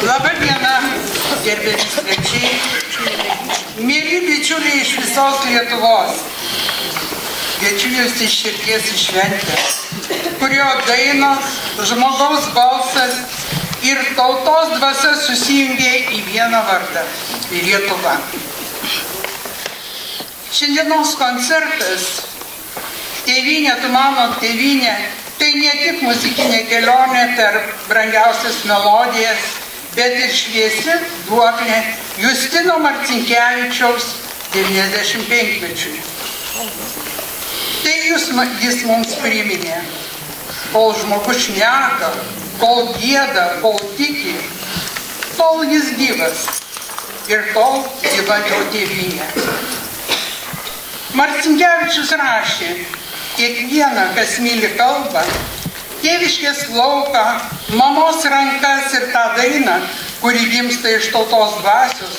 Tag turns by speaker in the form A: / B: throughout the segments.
A: Labą dieną, gerbiami svečiai, mėly bičiuliai iš visos Lietuvos. Kviečiu jūs iš širdies į šventę, kurio dainos, žmogaus balsas ir tautos dvasia susijungė į vieną vardą - į Lietuvą. Šiandienos koncertas Tėvynė, tu mano tėvynė, tai ne tik muzikinė kelionė per brangiausias melodijas, bet ir šviesi duoklė Justino Marcinkevičiaus 95-mečiui. Tai jis mums priminė, kol žmogus šneka, kol gieda, kol tiki, tol jis gyvas ir tol gyva jo tėvynė. Marcinkevičius rašė: kiekvieną, kas myli kalbą, tėviškės lauką, mamos rankas ir tą dainą, kuri gimsta iš tautos dvasios.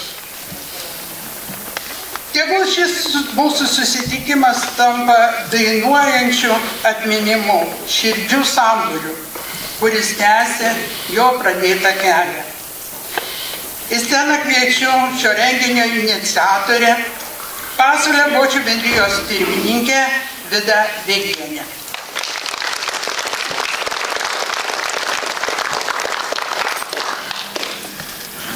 A: Tegul šis mūsų susitikimas tampa dainuojančiu atminimu, širdžių sambūriu, kuris tęsia jo pradėtą kelią. Į sceną kviečiu šio renginio iniciatorę, Pasvalio bočių bendrijos pirmininkę Vida Veikienė.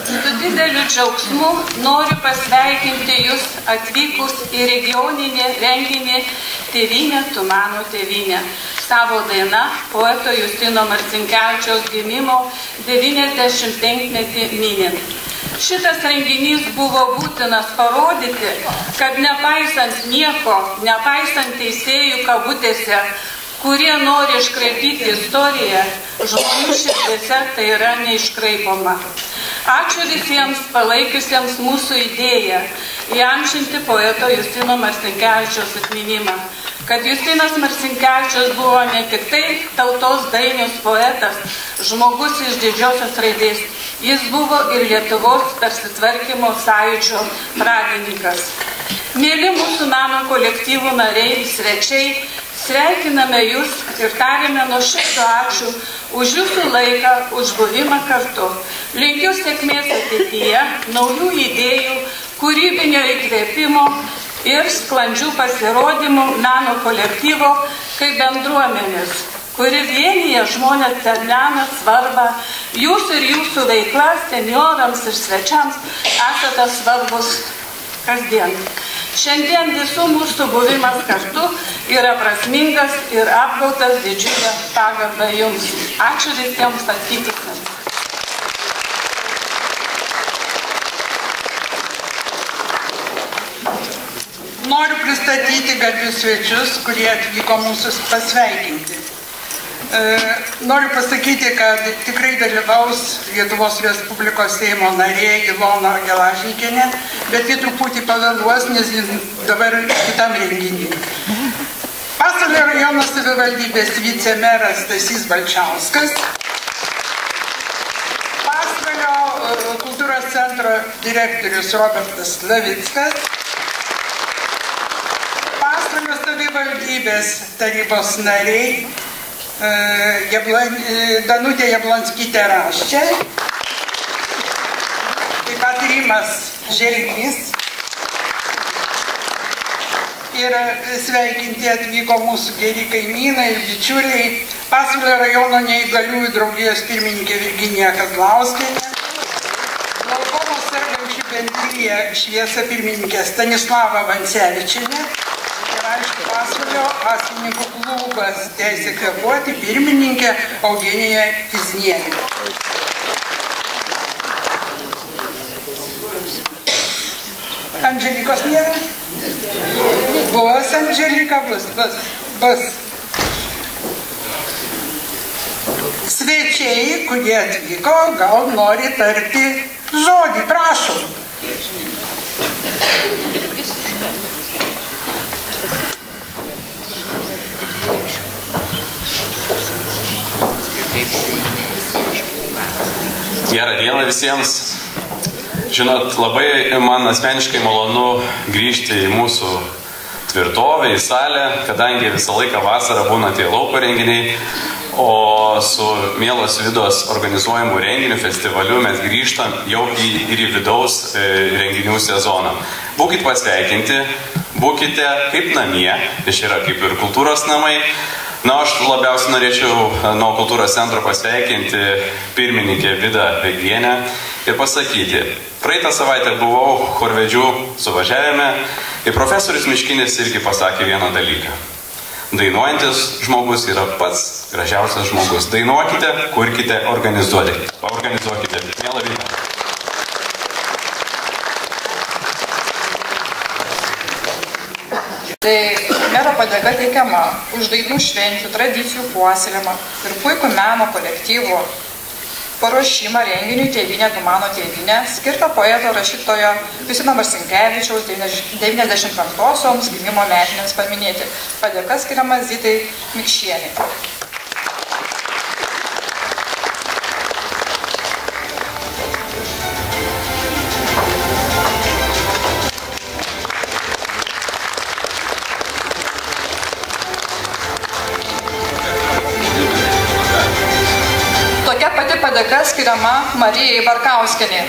B: Su dideliu džiaugsmu noriu pasveikinti Jūs atvykus į regioninį renginį Tėvynė, tu mano tėvynė. Savo daina poeto Justino Marcinkevičiaus gimimo 95-metį minint. Šitas renginys buvo būtinas parodyti, kad nepaisant nieko, nepaisant teisėjų kabutėse, kurie nori iškraipyti istoriją, žmonių širdėse tai yra neiškraipoma. Ačiū visiems palaikiusiems mūsų idėją įamžinti poeto Justino Marcinkevičiaus atminimą. Kad Justinas Marcinkevičius buvo ne tik tai tautos dainius poetas, žmogus iš didžiosios raidės, jis buvo ir Lietuvos persitvarkymo sąjūdžio pradininkas. Mėly mūsų meno kolektyvų nariai, svečiai, sveikiname Jūs ir tariame nuoširdų ačiū už Jūsų laiką, už buvimą kartu. Linkiu sėkmės ateityje, naujų idėjų, kūrybinio įkvėpimo ir sklandžių pasirodymų meno kolektyvo kaip bendruomenės, kuri vienyje žmonės per meną svarbą. Jūs ir Jūsų veikla seniorams ir svečiams esate svarbus kasdien. Šiandien visų mūsų buvimas kartu yra prasmingas ir apgautas didžiulę pagarbą Jums. Ačiū visiems atvykusiems.
A: Noriu pristatyti garbius svečius, kurie atvyko mūsų pasveikinti. Noriu pasakyti, kad tikrai dalyvaus Lietuvos Respublikos Seimo narė Ilona Gelažnikienė, bet jie truputį pavėluos, nes jis dabar kitam renginį. Pasvalio rajono savivaldybės vicemeras Stasys Balčiauskas, Pasvalio kultūros centro direktorius Robertas Lavickas, Pasvalio savivaldybės tarybos nariai Danutė Jablonskytė Raščia, taip pat Rimas Želgys. Ir sveikinti atvyko mūsų geri kaimynai ir bičiuliai, Pasvalio rajono neįgaliųjų draugijos pirmininkė Virginija Kazlauskienė, glaukomos sergančių bendrija Šviesa pirmininkė Stanislava Vancevičienė ir aišku Pasvalio astmininkų klubas Teisė kvėpuoti pirmininkė Eugenija Kiznienė. Andželikos nėra? Bus Andželika, bus. Svečiai, kurie atvyko, gal nori tarti žodį, prašom.
C: Gerą dieną visiems. Žinot, labai man asmeniškai malonu grįžti į mūsų tvirtovę, į salę, kadangi visą laiką vasarą būna tie lauko renginiai. o su mielos Vidos organizuojamu renginiu, festivaliu mes grįžtam jau ir į vidaus renginių sezoną. Būkite pasveikinti, būkite kaip namie, iš yra kaip ir kultūros namai. Na, aš labiausiai norėčiau nuo kultūros centro pasveikinti pirmininkę Vidą Vegienę ir pasakyti, praeitą savaitę buvau Chorvedžių suvažiavime ir profesorius Miškinis irgi pasakė vieną dalyką. Dainuojantis žmogus yra pats gražiausias žmogus. Dainuokite, kurkite, organizuokite. Mielą Vidą.
D: Tai mero padėka teikiama už dainų švenčių, tradicijų puoselėjimą ir puikų meno kolektyvų paruošimą renginiui Tėvynė, tu mano tėvynė, skirtą poeto rašytojo Justino Marcinkevičiaus 95-osioms gimimo metinėms paminėti. Padėka skiriama Zitai Mikšienei. Padėka skiriama Marijai Barkauskienei.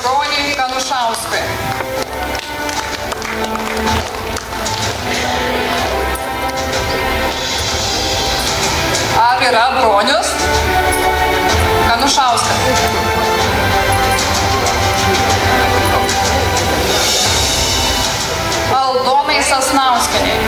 D: Broniui Kanušauskui. Ar yra Bronius Kanušauskas? Aldonai Sasnauskienei.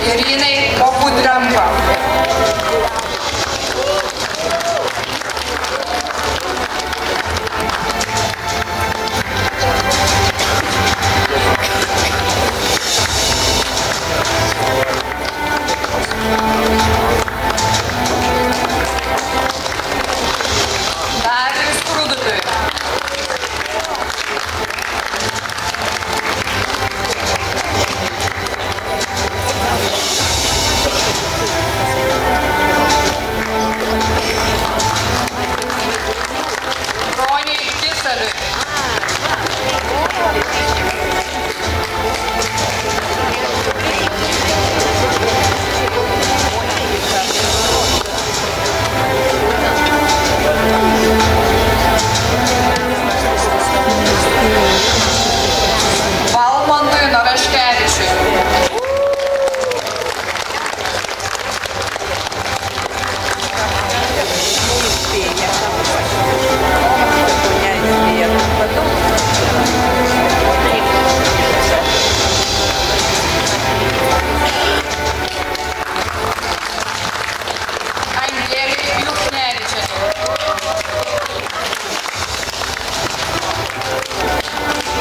D: Irinai Okudrempa. Darius Krudutui. Valmantui Naraškevičiui.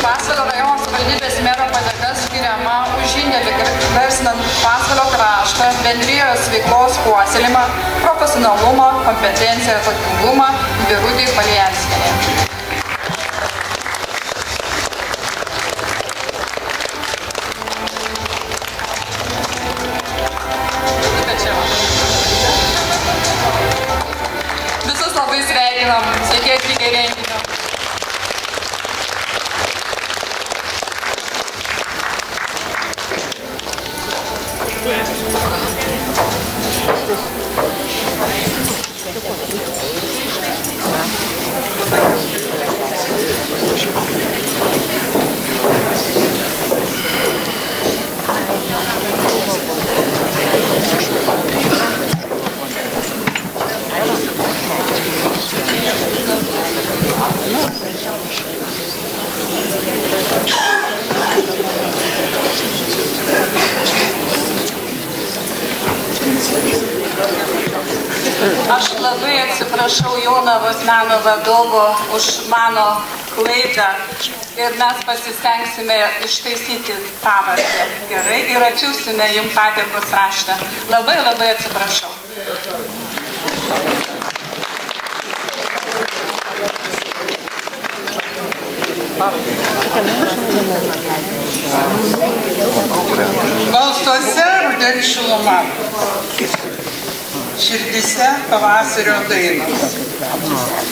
D: Pasvalio rajono savivaldybės mero padėka skiriama už indėlį garsinant Pasvalio kraštą, bendrijos veiklos puoselėjimą, profesionalumą, kompetenciją ir atsakingumą Birutei Palijanskienei. Visus labai sveikinam, sveiki atvykę į renginį.
B: atsiprašau Jonavos meno vadovo už mano klaidą ir mes pasistengsime ištaisyti pavardę gerai ir atsiųsime jums padėkos raštą. Labai atsiprašau.
A: Balsuose rudens šiluma, širdyse pavasario dainos.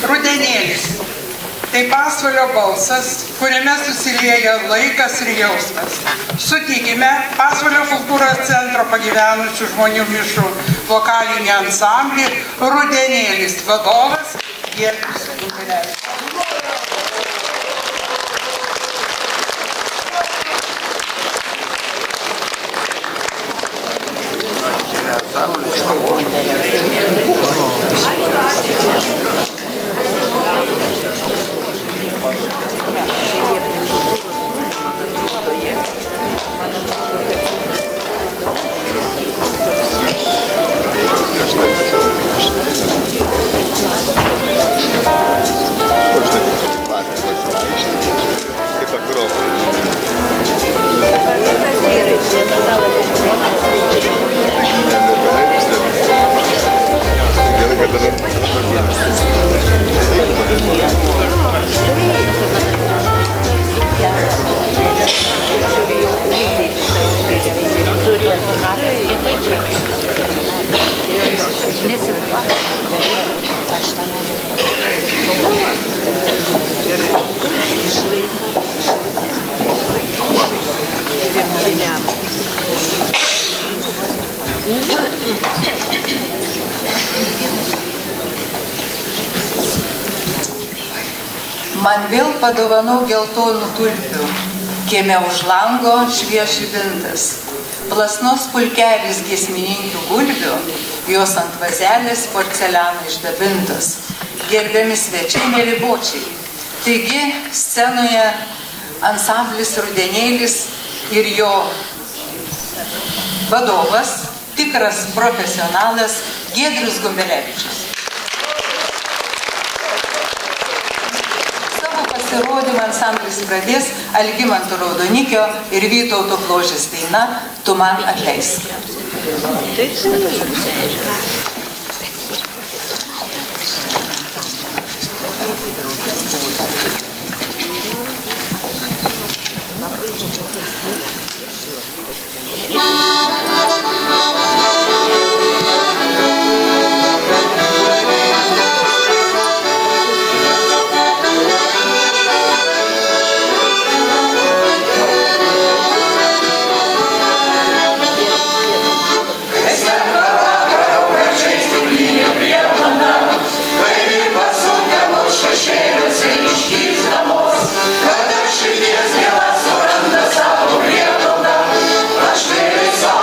A: Rudenėlis – tai pasvalio balsas, kuriame susilieja laikas ir jausmas. Sutikime Pasvalio kultūros centro pagyvenusių žmonių mišrų vokalinį ansamblį Rudenėlis vadovas Giedrius Gumbelevičius.
E: Man vėl padovanau geltonų tulpių, kieme už lango švieži vintas, plasnos pulkelis giesmininkių gulbių, jos ant vazelės porceliano išdabintos, gerbiami svečiai neribočiai. Taigi scenoje ansamblis Rudenėlis ir jo vadovas, tikras profesionalas Giedrius Gumbelevičius. Pasirodymą ansamblis pradės Algimanto Raudonikio ir Vytauto Bložės daina Tu man atleisk.
F: Širdies gėla suranda savo prieglaudą, aš vėliai savo.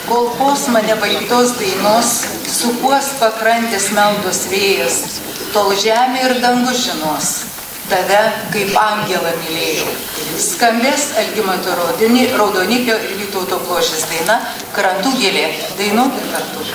E: Kolpos mane baigtos dainos, supuos pakrantės meldos vėjas, tol žemė ir dangus žinos, tave kaip angelą mylėjau. Skambės Algimanto Raudonikio ir Vytauto Bložės daina Krantų gėlė. Dainuokit kartu.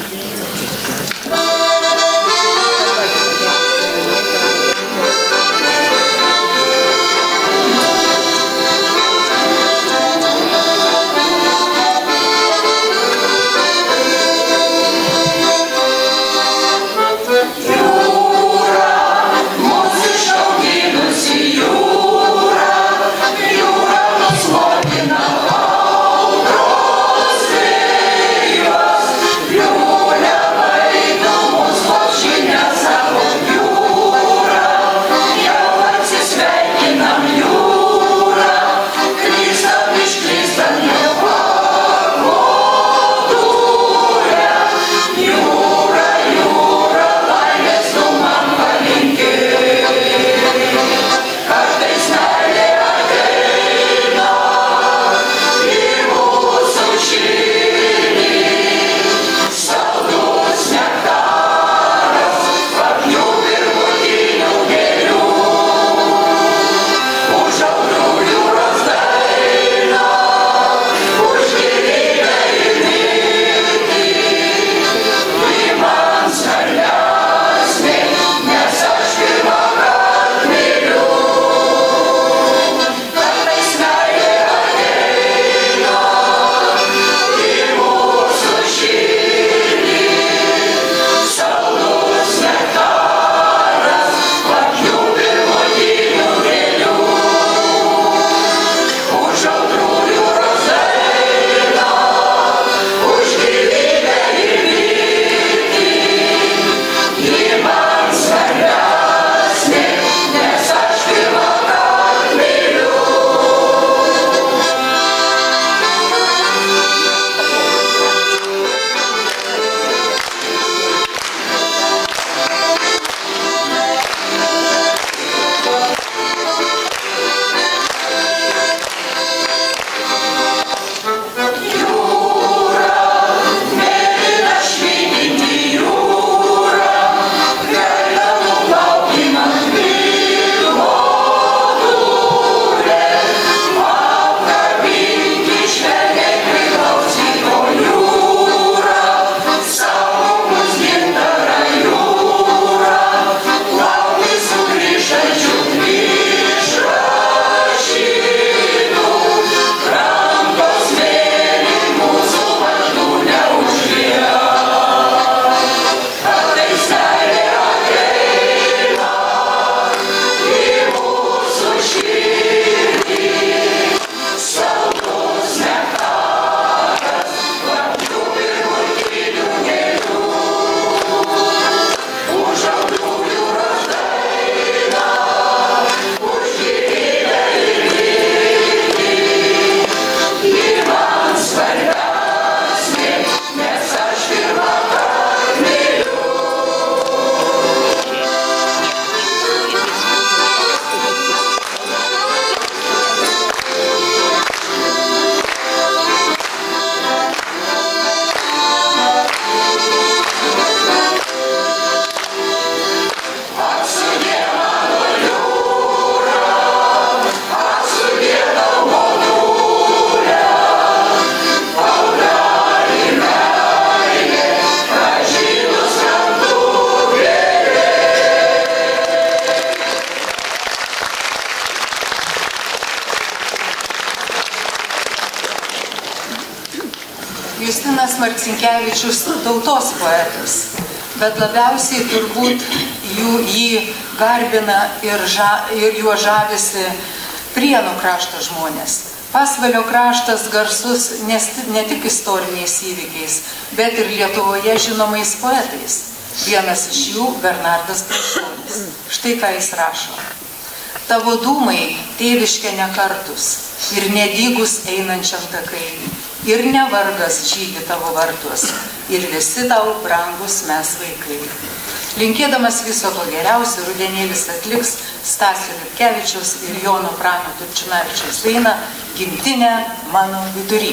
E: Justinas Marcinkevičius tautos poetas, bet labiausiai turbūt jį garbina ir juo žavisi Prienų krašto žmonės. Pasvalio kraštas garsus ne tik istoriniais įvykiais, bet ir Lietuvoje žinomais poetais. Vienas iš jų Bernardas Brazdžionis. Štai ką jis rašo. Tavo dūmai tėviškė nekartus ir nedygus einančiam takai, ir nevargas žydi tavo vartus, ir visi tau brangus mes vaikai. Linkėdamas viso ko geriausio, rudenėlis atliks Stasio Liutkevičiaus ir Jono Prano Turčinavičiaus dainą Gimtinė mano vidury.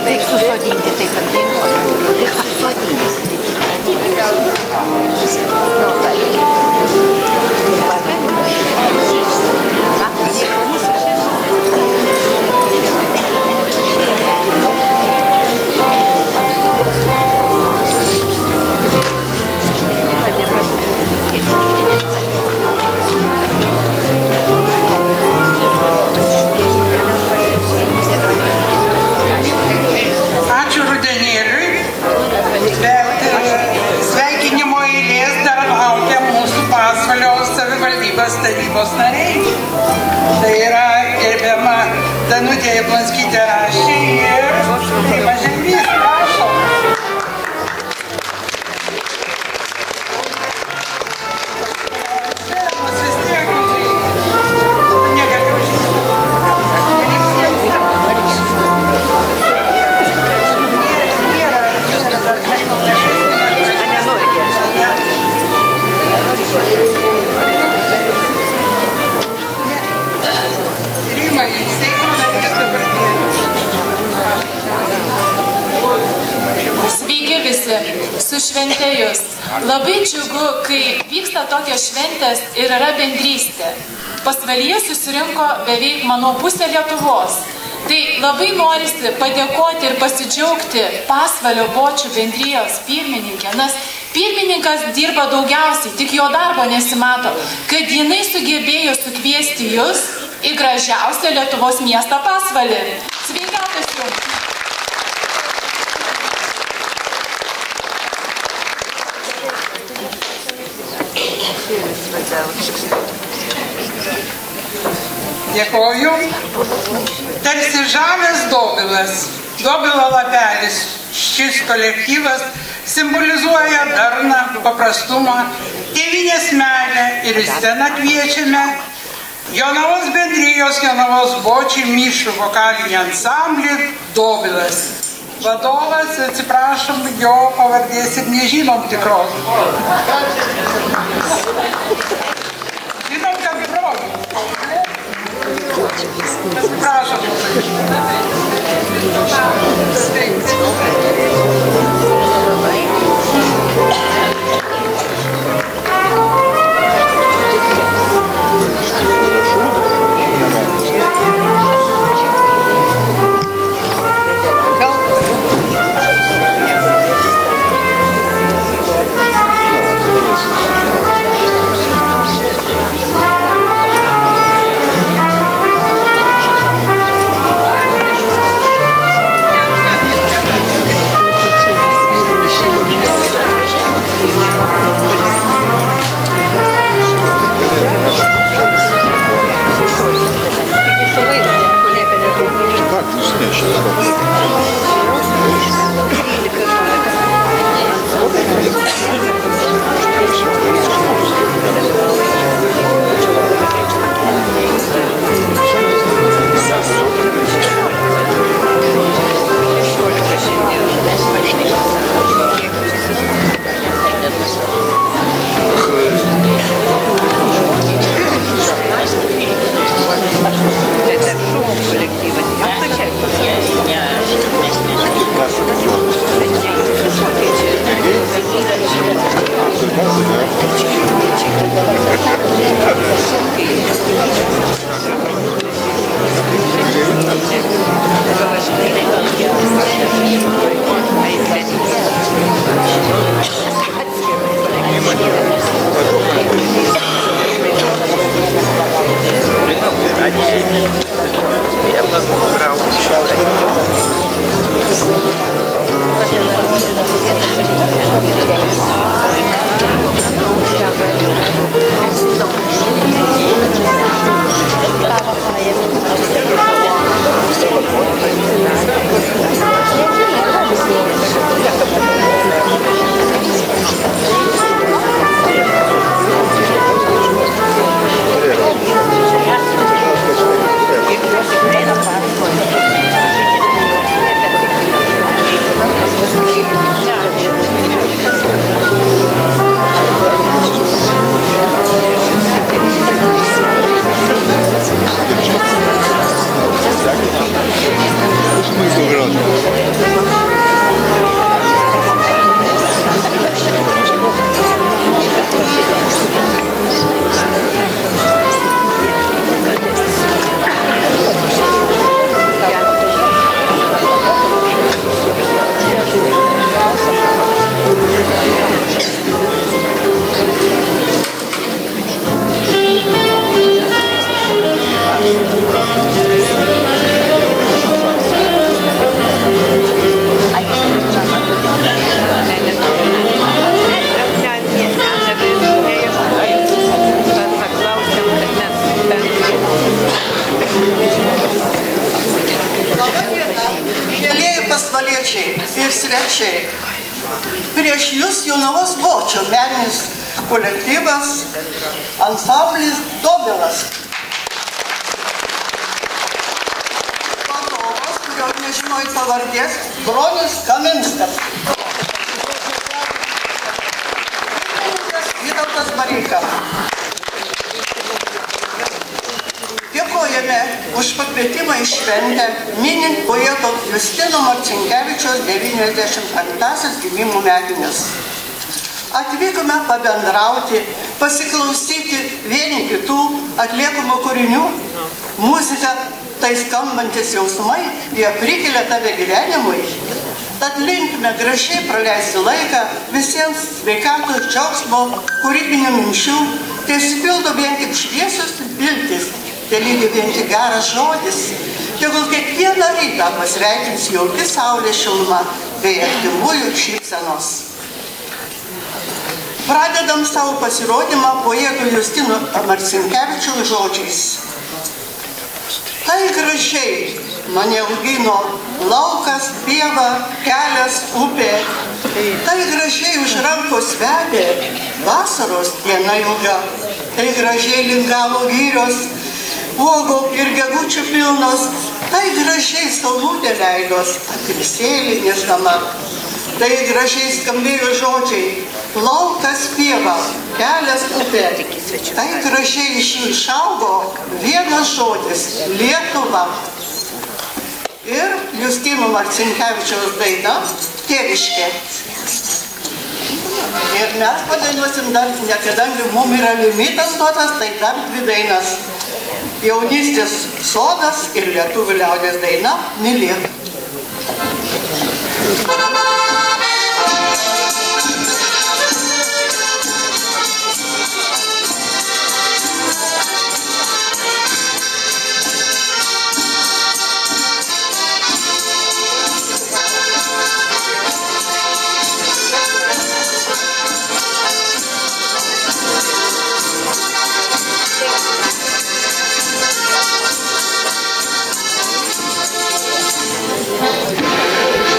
F: Reik susodinti, tai patinka. Reik susodinti.
A: Ačiū rudenėliui, bet sveikinimo eilės dar laukia mūsų Pasvalio savivaldybės tarybos nariai. Tai yra gerbiama Danutė Jablonskytė Rašė ir Rimas Želvys. Prašom.
G: šventę jūs. Labai džiugu, kai vyksta tokios šventės ir yra bendrystė. Pasvalyje susirinko beveik, manau, pusė Lietuvos. Tai labai norisi padėkoti ir pasidžiaugti Pasvalio Bočių bendrijos pirmininkę, nes pirmininkas dirba daugiausiai, tik jo darbo nesimato, kad jinai sugebėjo sukviesti jūs į gražiausią Lietuvos miestą Pasvalį. Sveikatos jums!
A: Dėkoju. Tarsi žalias dobilas, dobilo lapelis. Šis kolektyvas simbolizuoja darną, paprastumą, tėvynės meilę ir į sceną kviečiame Jonavos bendrijos Jonavos Bočiai mišrų vokalinį ansamblį Dobilas. Vadovas, atsiprašom, jo pavardės ir nežinom tikros. Žinom, kad brolių. Atsiprašom.
H: Prieš jūs Jonavos Bočių meninis kolektyvas, ansamblis Dobilas. Vadovas, kurio nežinojai pavardės, Bronius Kaminskas. Vytautas Bareika. Dėkojame už pakvietimą į šventę, minint poeto Justino Marcinkevičiaus 95-asias gimimo metines. Atvykome pabendrauti, pasiklausyti vieni kitų atliekamų kūrinių. Muzika, tai skambantis jausmai, jie prikelia tave gyvenimui. Tad linkime gražiai praleisti laiką, visiems sveikatos, džiaugsmo, kūrybinių minčių. Tai supildo vien tik šviesios viltis, tai lygiai vien tik geras žodis. Tegul kiekvieną rytą pasveikins jauki saulės šiluma bei artimųjų šypsenos. Pradedam savo pasirodymą poeto Justino Marcinkevičiaus žodžiais. Tai gražiai mane augino laukas, pieva, kelias, upė. Tai gražiai už rankos vedė vasaros diena ilga. Tai gražiai lingavo gyrios, uogų ir gegučių pilnos. Tai gražiai saulutė leidos, atrisėlį nešdama. Tai gražiai skambėjo žodžiai, laukas, pieva, kelias, upė. Tai gražiai iš jų išaugo vienas žodis - Lietuva. Ir Justino Marcinkevičiaus daina Tėviškė. Ir mes padainuosim dar, kadangi mums yra limitas duotas, tai dar 2 dainas. Jaunystės sodas ir lietuvių liaudies daina Mylėk.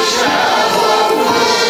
I: Shout.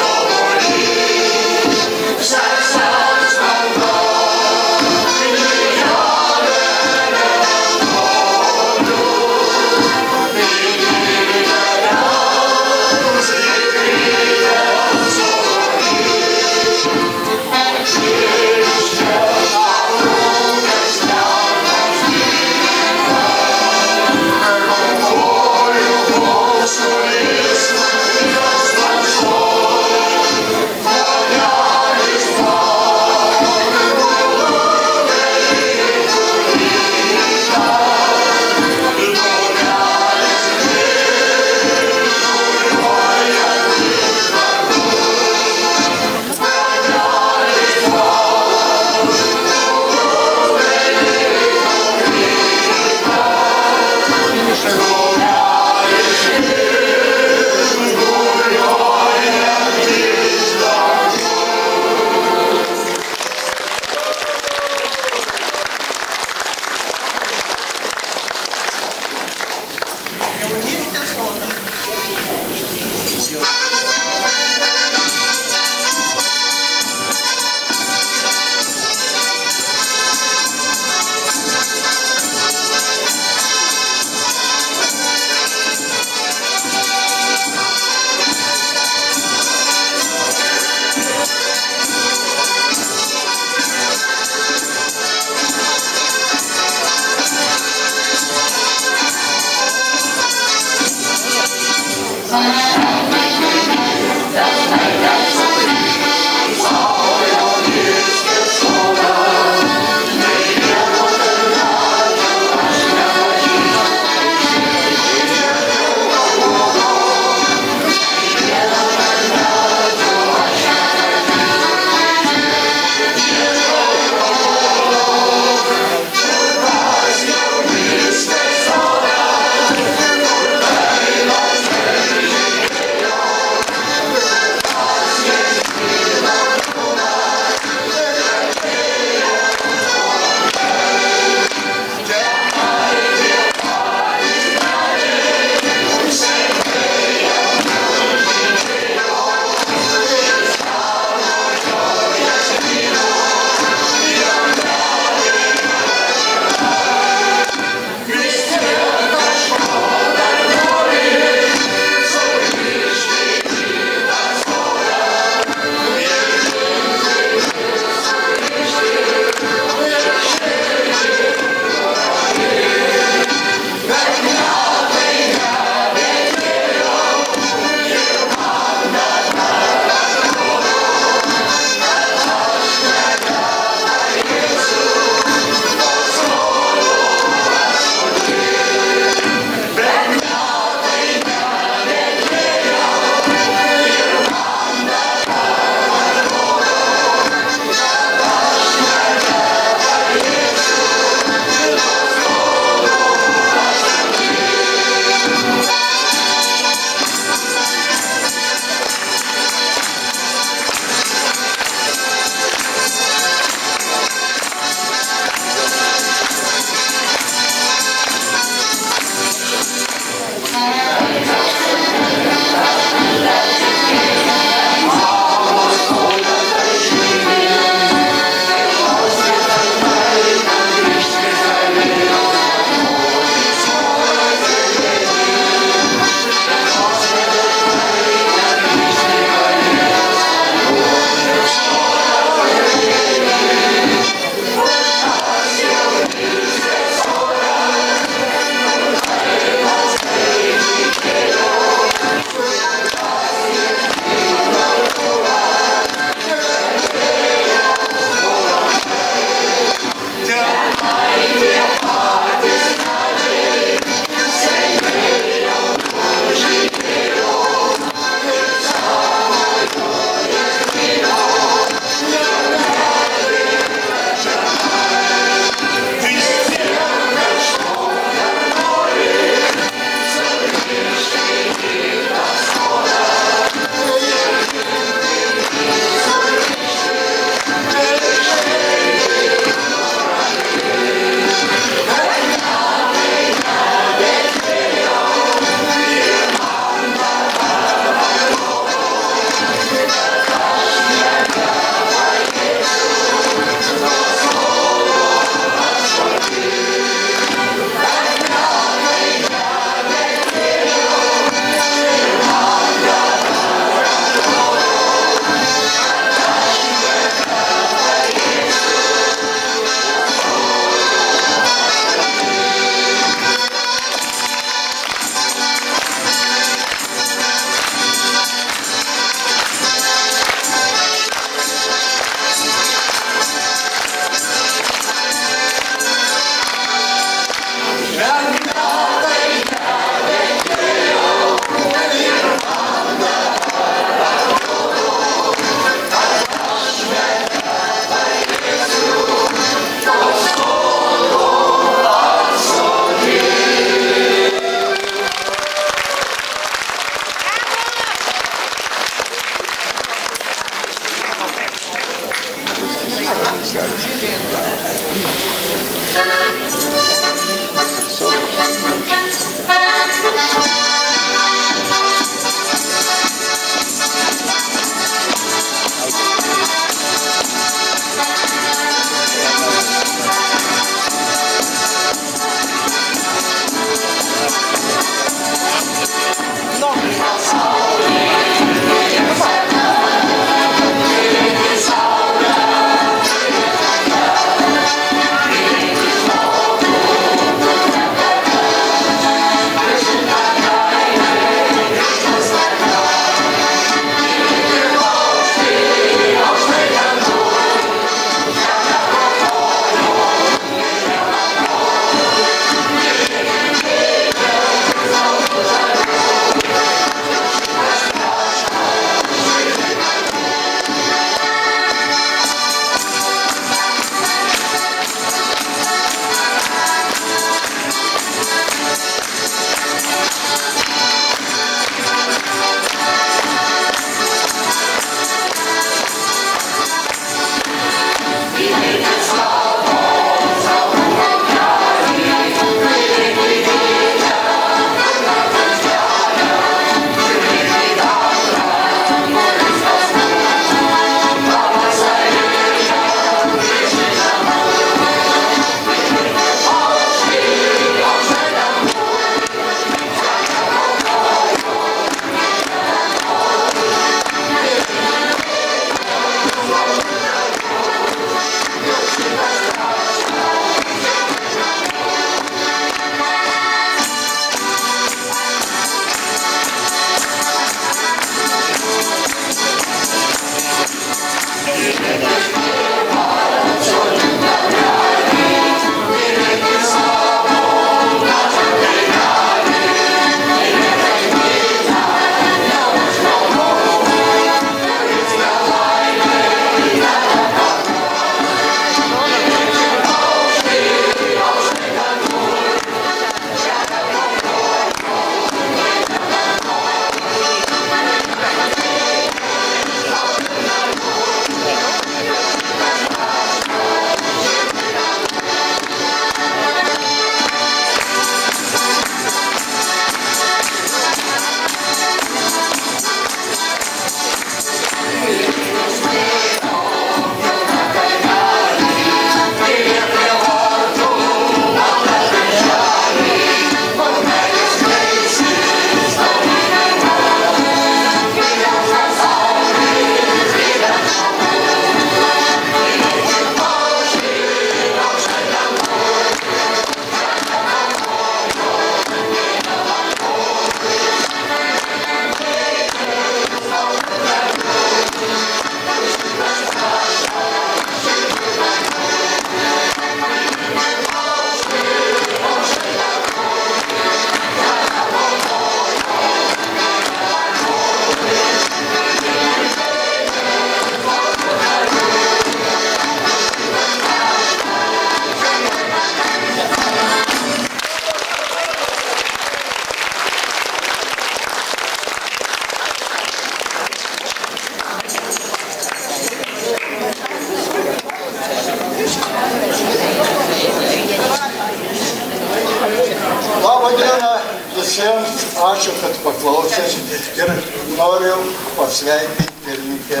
I: Ačiū, kad paklausėt ir noriu pasveikinti pirmininkę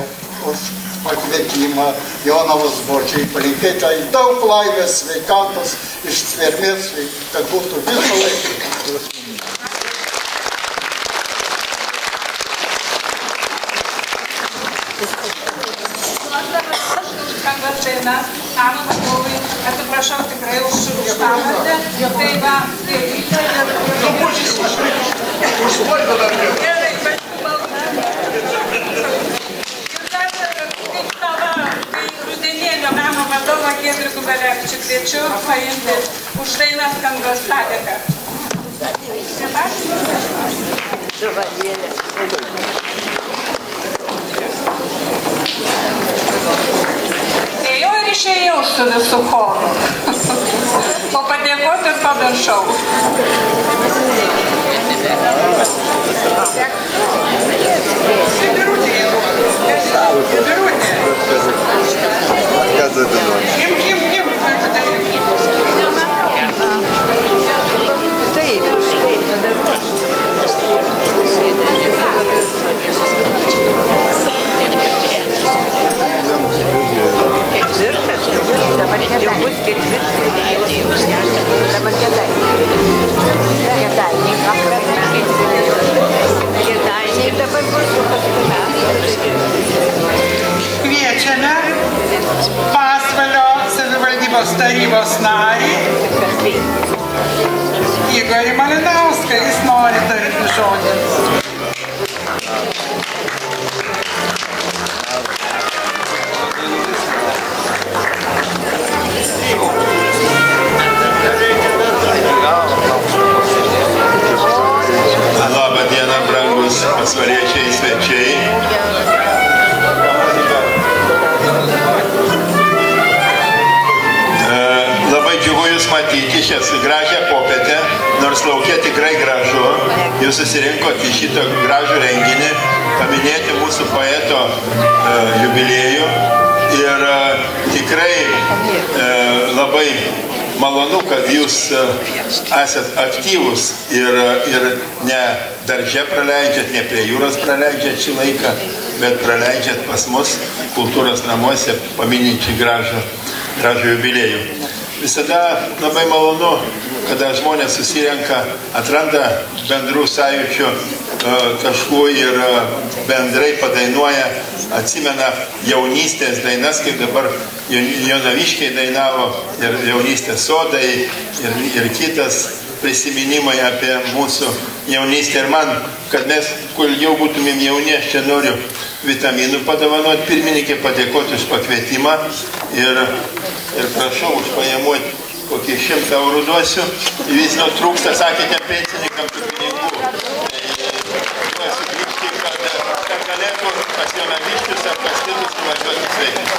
I: už pakvietimą Jonavos Bočiai, palinkėti jai daug laimės, sveikatos, ištvermės, kad būtų visą laiką.
B: Atsiprašau tikrai už pavardę, tai va, gerai, kai rudenėlio meno vadovą Giedrių Gubelevičių kviečiu paimti už dainą skambės padėką. Ėjau ir išėjau su visų choru. O padėkoti ir pamiršau.
I: Kad
A: Kviečiame Pasvalio savivaldybės tarybos narį Igorį Malinauską, jis nori tarti žodį.
J: Labą dieną, brangus pasvaliečiai svečiai. Labai džiugu Jūs matyti šią gražią popietę, nors laukia tikrai gražu. Jūs susirinkote į šitą gražų renginį, paminėti mūsų poeto jubiliejų. Ir tikrai labai malonu, kad Jūs esat aktyvus ir ne darže praleidžiat, ne prie jūros praleidžiat šį laiką, bet praleidžiat pas mus kultūros namuose paminint šį gražų jubiliejų. Visada labai malonu, kada žmonės susirenka, atranda bendrų sąjūčių taškų ir bendrai padainuoja, atsimena jaunystės dainas, kaip dabar Jonaviškiai dainavo, ir jaunystės sodai, ir kitas prisiminimai apie mūsų jaunystę. Ir man, kad mes kuo ilgiau būtumėm jauni, aš čia noriu vitaminų padovanoti pirmininkė, padėkoti už pakvietimą ir prašau už pajamuoti kokį 100 eurų duosiu. Vis nuo trūksta, sakėte, pensininkam tų pinigų. Tai sugrįžti, kad galėtų pas Jonaviškius ar pas kitus nuvažiuoti sveikinti.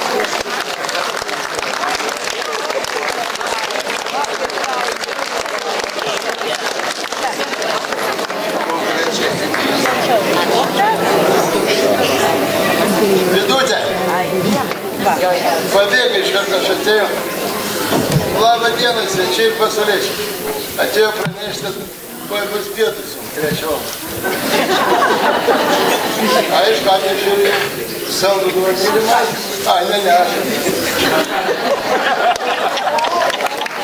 I: Vidutė, pabėgai iš karto, aš atėjau. Labą dieną, svečiai ir pasauliečiai. Atėjau pranešti, kad bus pietus, 3. Aišku, atnešiu saldų duomenimą. Ne, aš.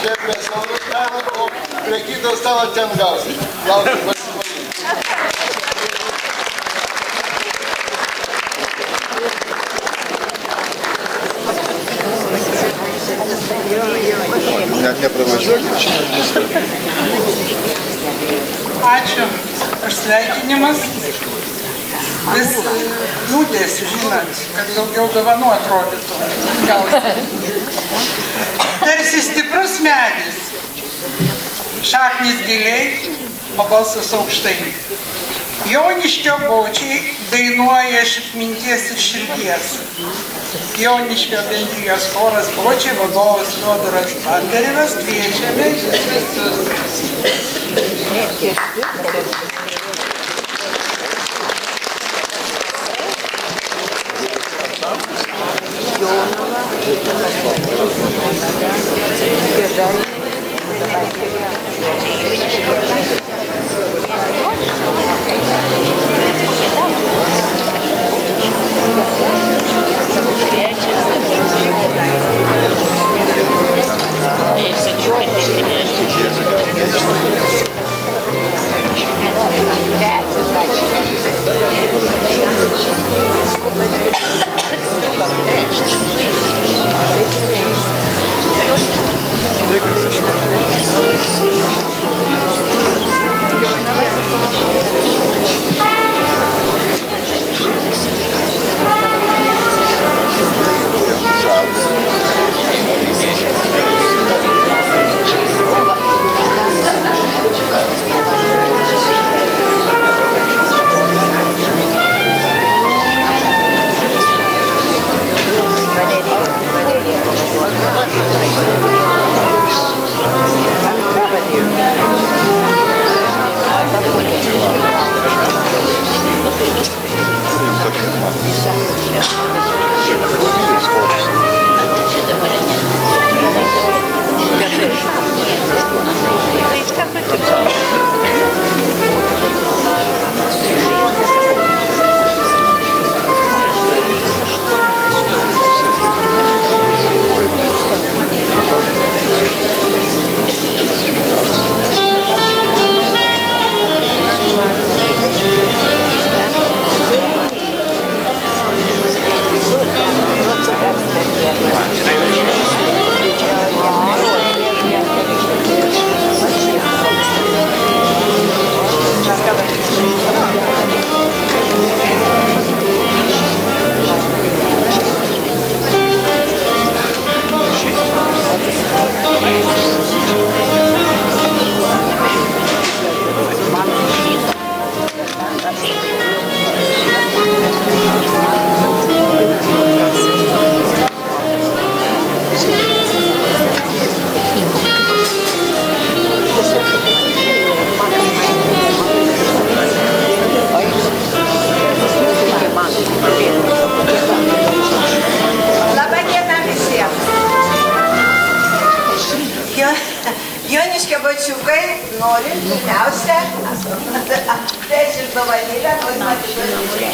I: Čia prie saldų stalo, o prie kito stalo ten gausi. Laukiu pasivalyti.
A: Net nepravažiuoti. Ačiū už sveikinimus. Vis liūdėsi, žinant, kad daugiau dovanų atrodytų. Tarsi stiprus medis. Šaknis giliai, o balsas aukštai. Joniškio bočiai dainuoja iš minties ir širdies. Joniškio bendrijos choras bočiai vadovas Fiodoras Banderevas kviečiame visus.
K: Reiškia, bačiukai, noriu pirmiausia, atvežti dovanėlę, noriu atiduoti.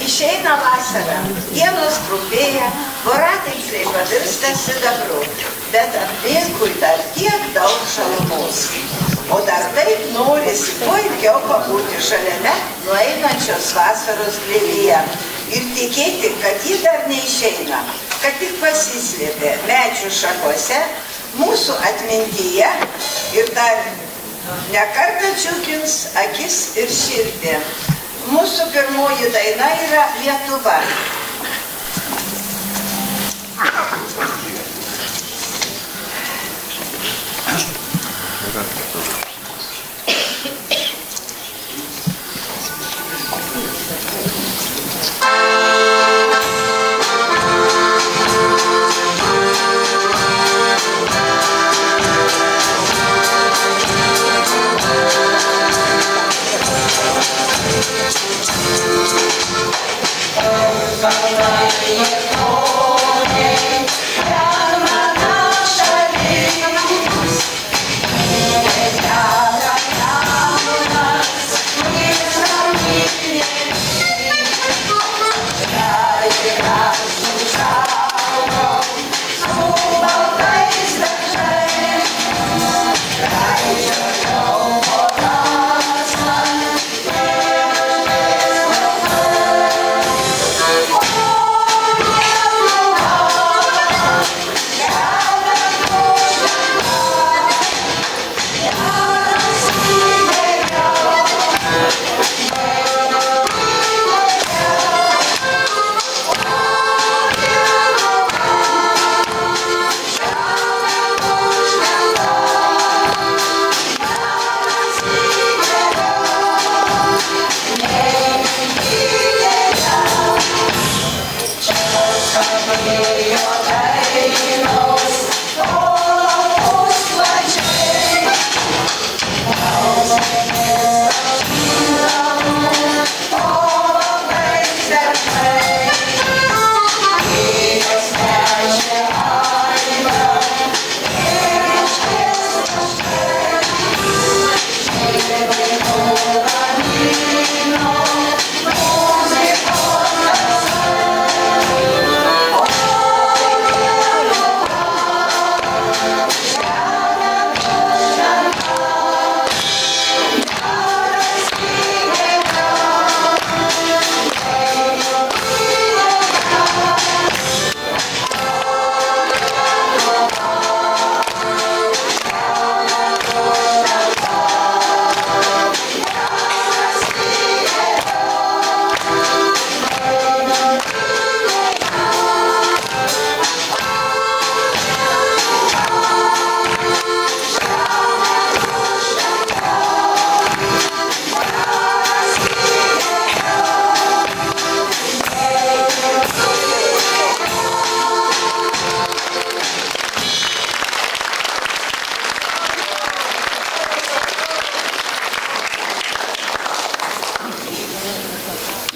K: Išeina vasara, dienos trumpėja, voratinkliai pavirsta sidabru, bet aplinkui dar tiek daug šalumos. O dar taip norisi kuo ilgiau pabūti šaliame nueinančios vasaros glėbyje ir tikėti, kad ji dar neišeina, kad tik pasislėpė medžių šakose, mūsų atmintyje ir dar nekartą džiugins akis ir širdį. Mūsų pirmoji daina yra Lietuva.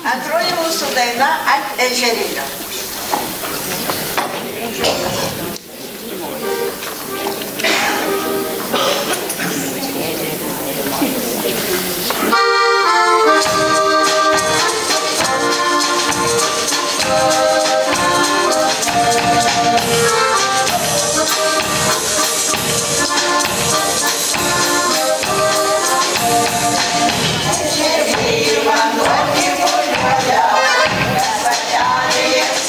K: Antroji mūsų daina Ant ežerinio.
L: Yes.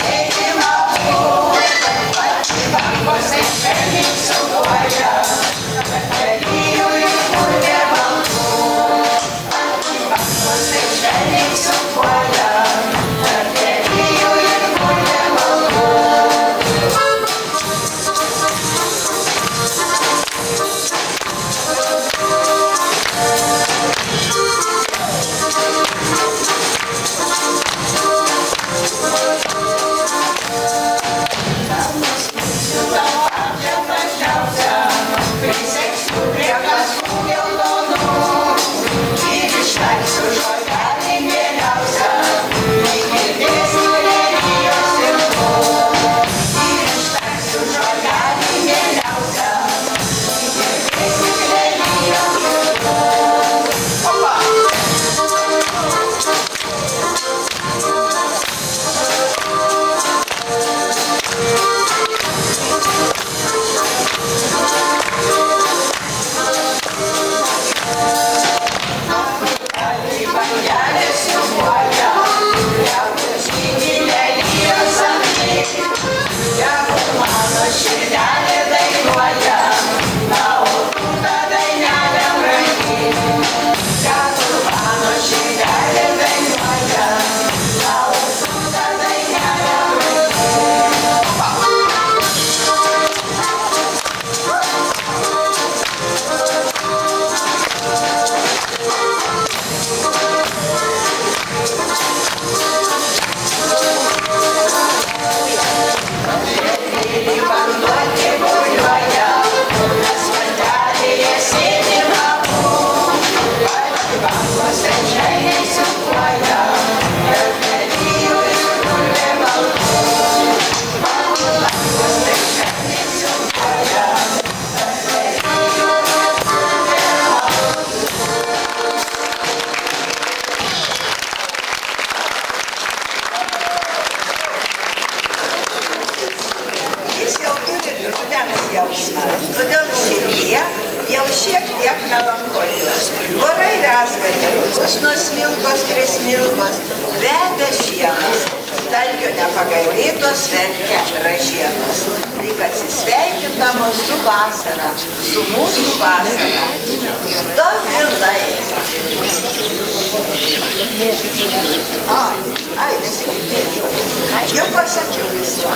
K: Vorai rezga kelius nuo smilgos prie smilgos, kvepia šienas, dalgio nepagailėtos verkia ražienos. Lyg atsisveikindamos su vasara, su mūsų vasara. Dovilai. Ai, nesigirdėjau. Jau pasakiau visų.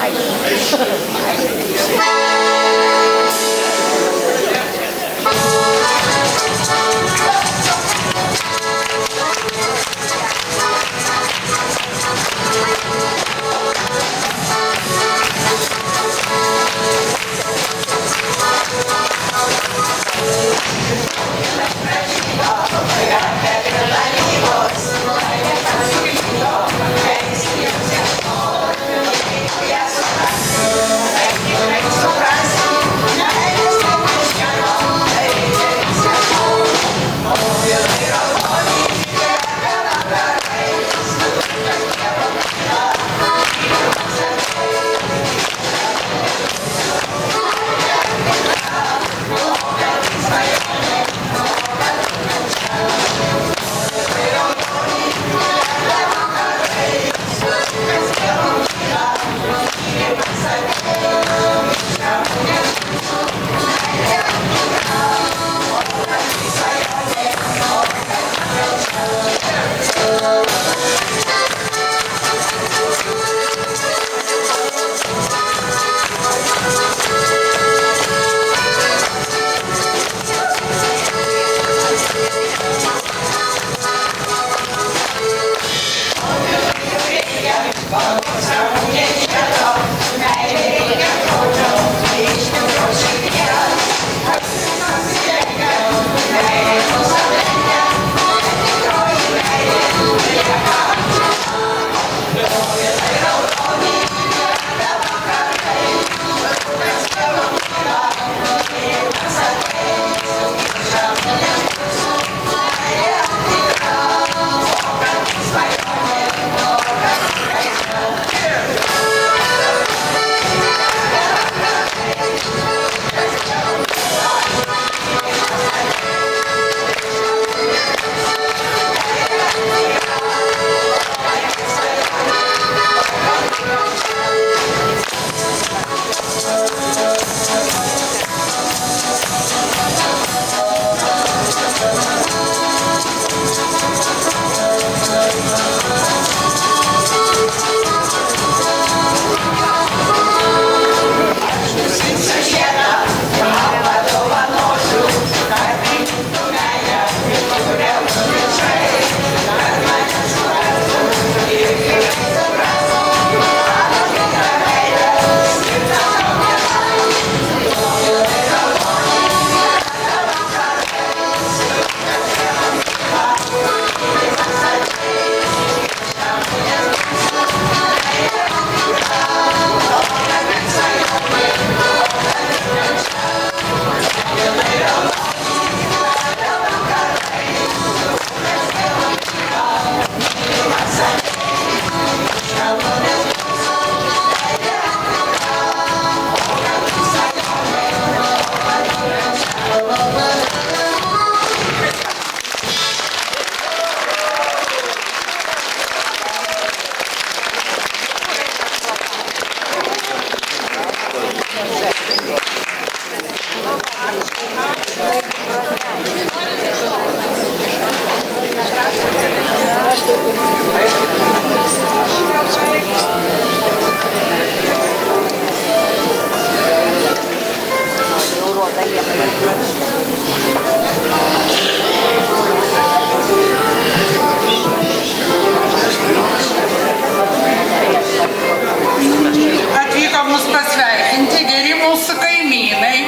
A: Atvyko mus pasveikinti geri mūsų kaimynai,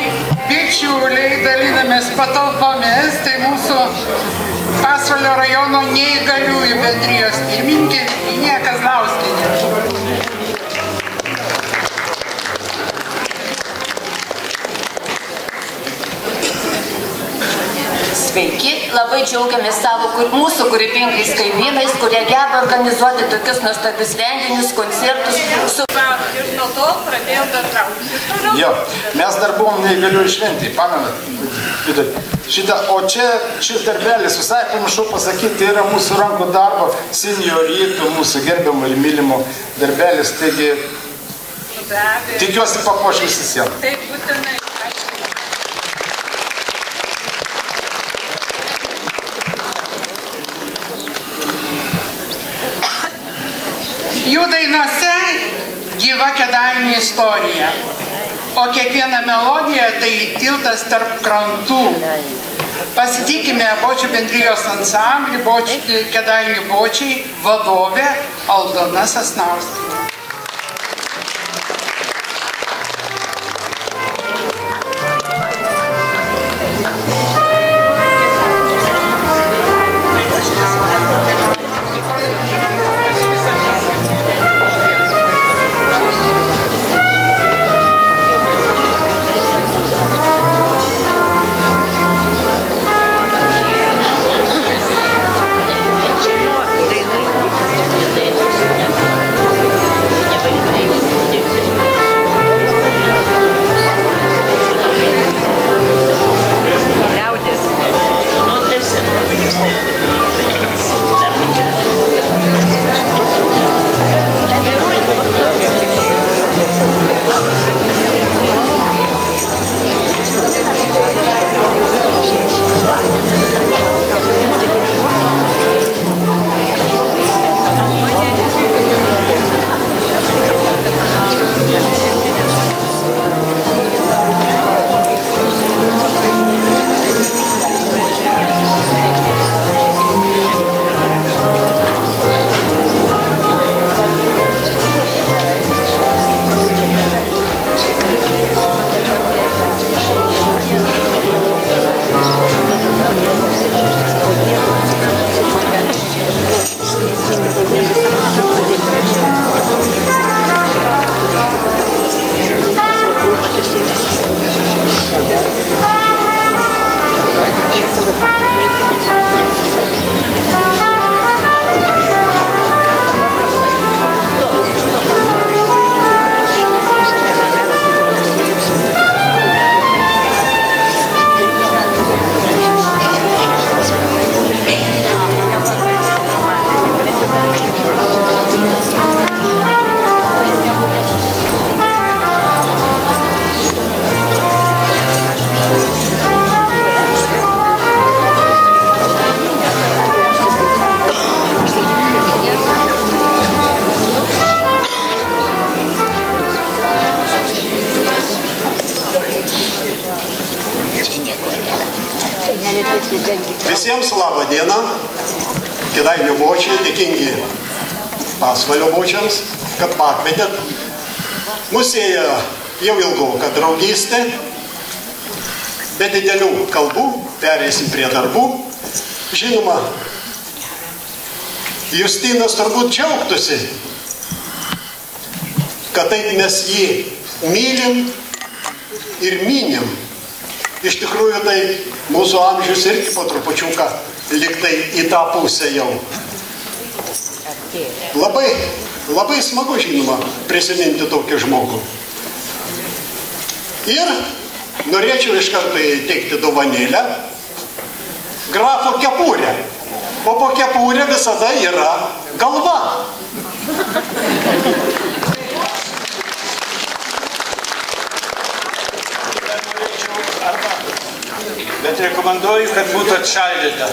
A: bičiuliai, dalinamės patalpomis, tai mūsų Pasvalio rajono neįgaliųjų bendrijos pirmininkė Inė Kazlauskienė.
L: Sveiki labai džiaugiamės mūsų kūrybingais kaimynais, kurie geba organizuoti tokius nuostabius renginius, koncertus.
B: Ir nuo to pradėjom bendrauti.
M: Jo, mes dar buvom neįgaliųjų šventėj, pamenat? O čia šis darbelis, visai pamiršau pasakyti, yra mūsų rankų darbo senjoritų, mūsų gerbiamo ir mylimo darbelis, taigi tikiuosi papuoš visi sieną.
B: Taip, būtinai.
A: Jų dainose gyva Kėdainių istorija, o kiekviena melodija tai tiltas tarp krantų. Pasitikime Bočių bendrijos ansamblį, Kėdainių bočiai, vadovė Aldona Sasnauskienė.
N: Visiems labą dieną, Kėdainių bočiai, dėkingi Pasvalio bočiams, kad pakvietėt. Mūsų jau ilgoka draugystė, be didelių kalbų, pereisim prie darbų. Žinoma, Justinas turbūt džiaugtųsi, kad taip mes jį mylim ir minim. Iš tikrųjų, tai mūsų amžius irgi po trupučiuką liktai į tą pusę jau. Labai smagu, žinoma, prisiminti tokį žmogų. Ir norėčiau iš karto įteikti dovanėlę grafo kepurę. O po kepurę visada yra galva.
O: Bet rekomenduoju, kad būtų atšaldyta.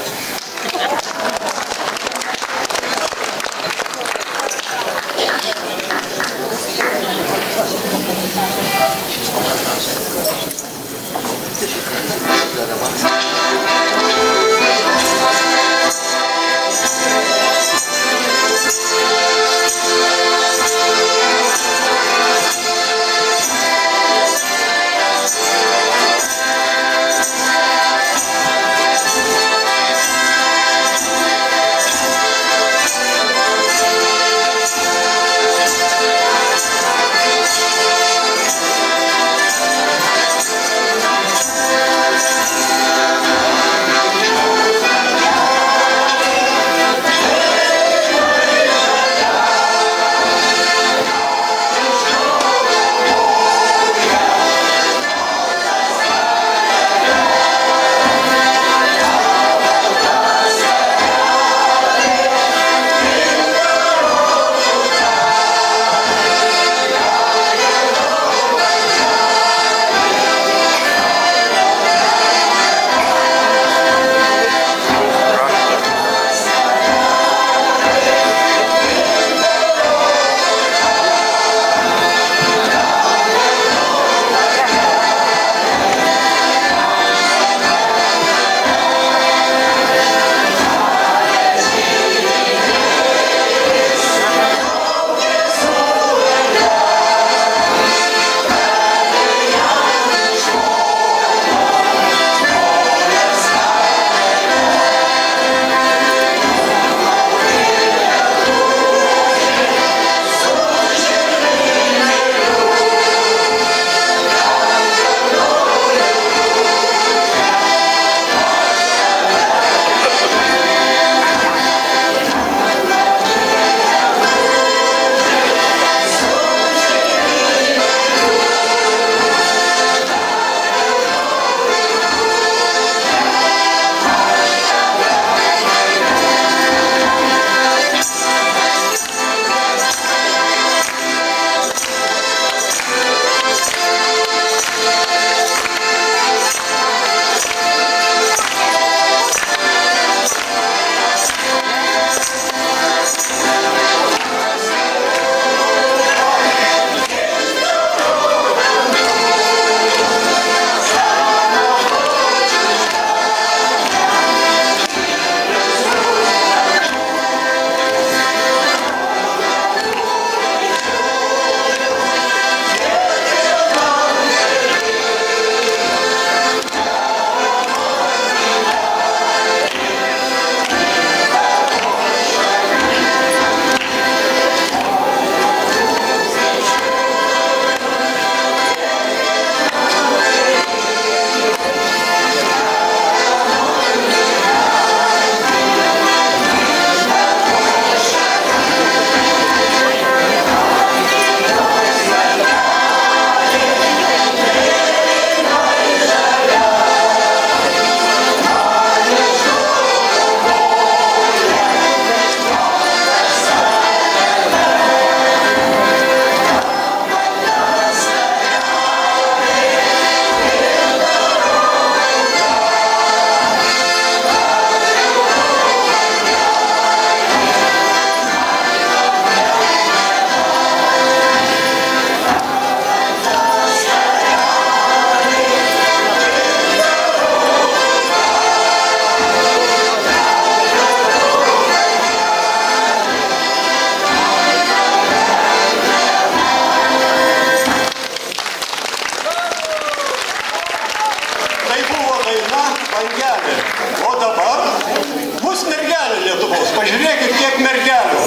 N: pažiūrėkit, kiek mergelių.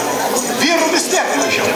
N: Vyrų vis tiek mažiau.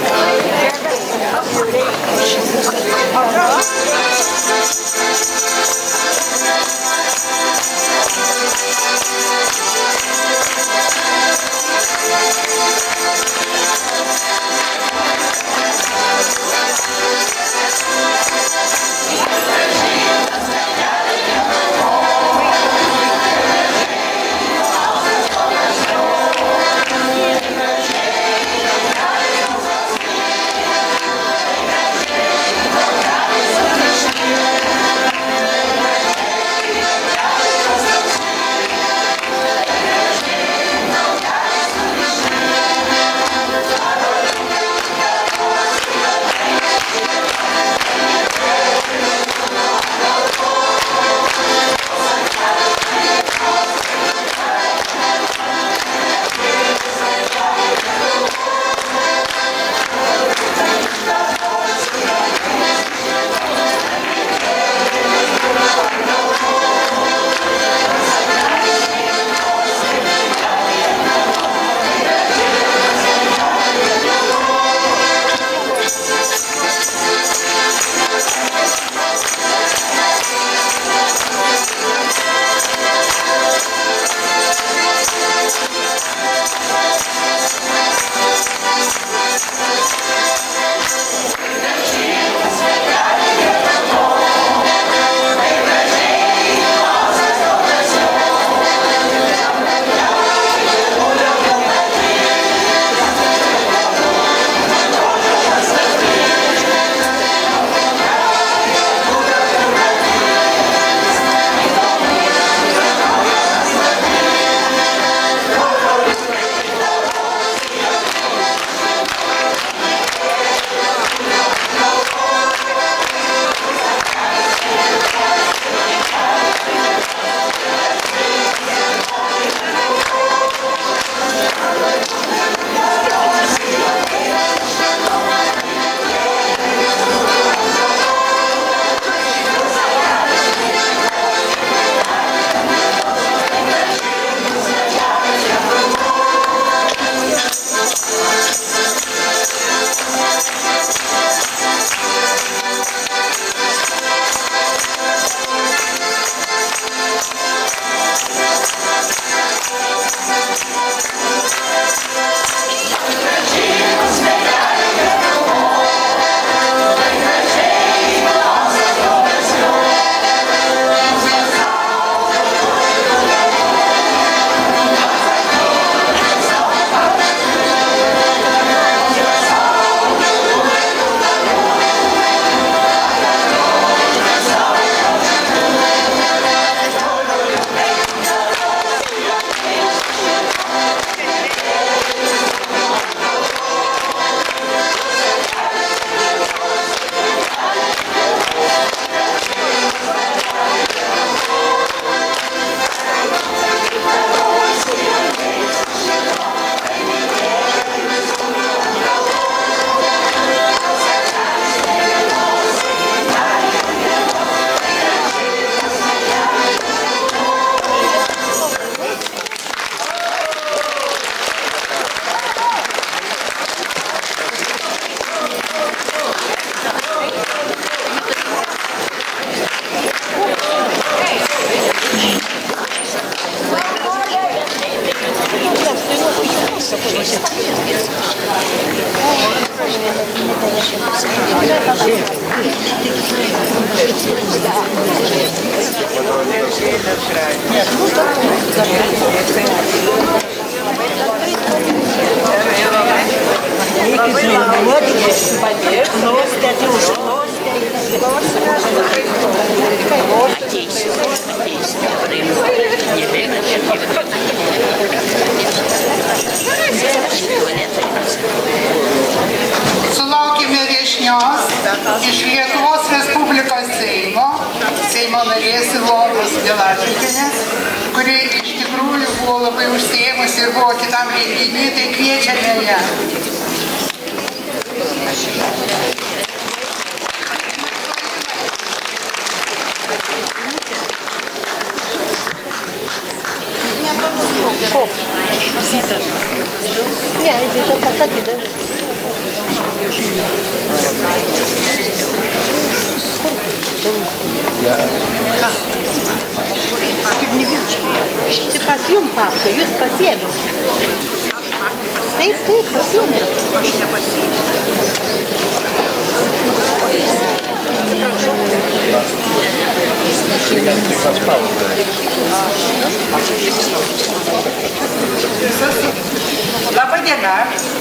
A: Sulaukime viešnios iš Lietuvos Respublikos Seimo narės Ilonos Gelažytinės, kuri iš tikrųjų buvo labai užsiėmusi ir buvo kitam renginį, tai kviečiame ją.
F: Ne, tai to pasakyta. Kaip nevilčiai. Tai pas jums papka, jūs pasiėmės. Taip, pasiėmės. Aš nepasiėmės.
A: Labadiena,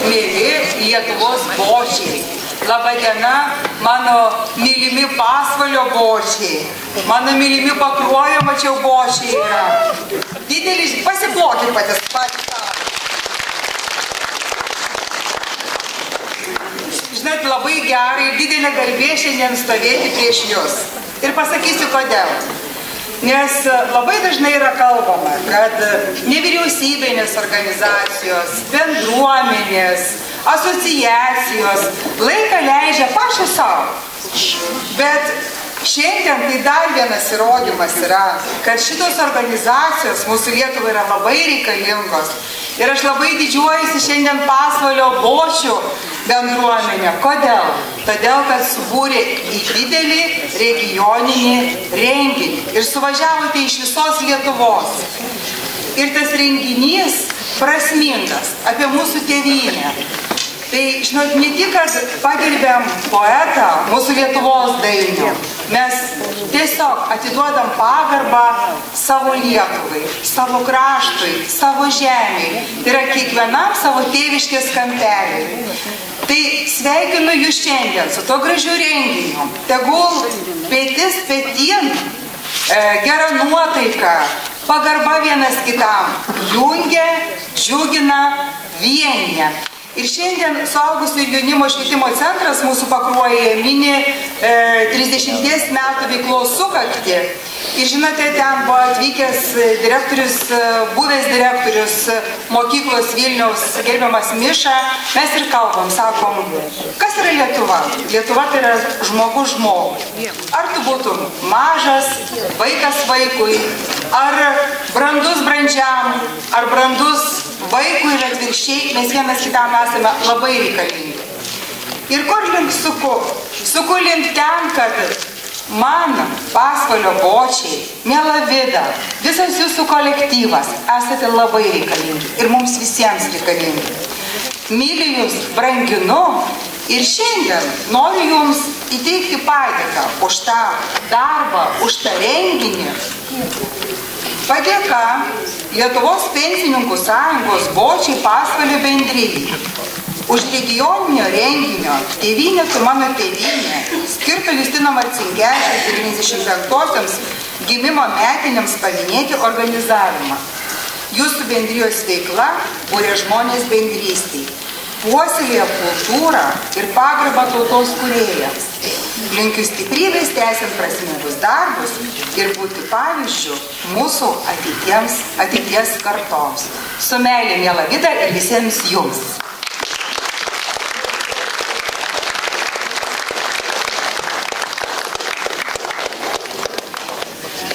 A: mėly Lietuvos bočiai. Labadiena, mano mylimi Pasvalio bočiai. Mano mylimi Pakruojo mačiau bočiai yra. Didelis, pasiplokit patys. Žinot, labai gerai ir didelė garbė šiandien stovėti prieš jūs. Ir pasakysiu kodėl. Nes labai dažnai yra kalbama, kad nevyriausybinės organizacijos, bendruomenės, asociacijos laiką leidžia pačios savo. Bet šiandien tai dar vienas įrodymas yra, kad šitos organizacijos mūsų Lietuvai yra labai reikalingos. Ir aš labai didžiuojuosi šiandien Pasvalio bočių bendruomenę. Kodėl? Todėl, kad subūrė į didelį regioninį renginį. Ir suvažiavote iš visos Lietuvos. Ir tas renginys prasmingas apie mūsų tėvynę. Tai, žinot, ne tik, kad pagerbėm poetą, mūsų Lietuvos dainių, mes tiesiog atiduodam pagarbą savo Lietuvai, savo kraštui, savo žemei. Tai yra kiekvienam savo tėviškės kampeliui. Tai sveikinu jūs šiandien su to gražiu renginiu. Tegul petis petin, gera nuotaika, pagarba vienas kitam jungia, džiugina, vienija. Ir šiandien Suaugusiųjų ir jaunimo švietimo centras mūsų Pakruojyje mini 30 metų veiklos sukaktį. Ir žinote, ten buvo atvykęs direktorius, buvęs direktorius mokyklos Vilniaus, gerbiamas Miša. Mes ir kalbam, sakom, kas yra Lietuva? Lietuva tai yra žmogus žmogui. Ar tu būtum mažas, vaikas vaikui, ar brandus brandžiam, ar brandus vaikui ir atvirkščiai, mes vienas kitam esame labai reikalingi. Ir kur link suku? Suku link ten, kad man, Pasvalio bočiai, miela Vida, visas jūsų kolektyvas esate labai reikalingi ir mums visiems reikalingi. Myliu jūs, branginu ir šiandien noriu jums įteikti padėką už tą darbą, už tą renginį. Padėka Lietuvos pensininkų sąjungos bočiai Pasvalio bendrijai už regioninio renginio Tėvynė tu mano tėvynė, skirto Justino Marcinkevičiaus 95-osiams gimimo metinėms paminėti organizavimą. Jūsų bendrijos veikla būrė žmonės bendrystei, puoselėja kultūrą ir pagarbą tautos kūrėjams. Linkiu stiprybės tęsiant prasmingus darbus ir būti pavyzdžiu mūsų ateities kartoms. Su meilė, miela Vida, ir visiems jums.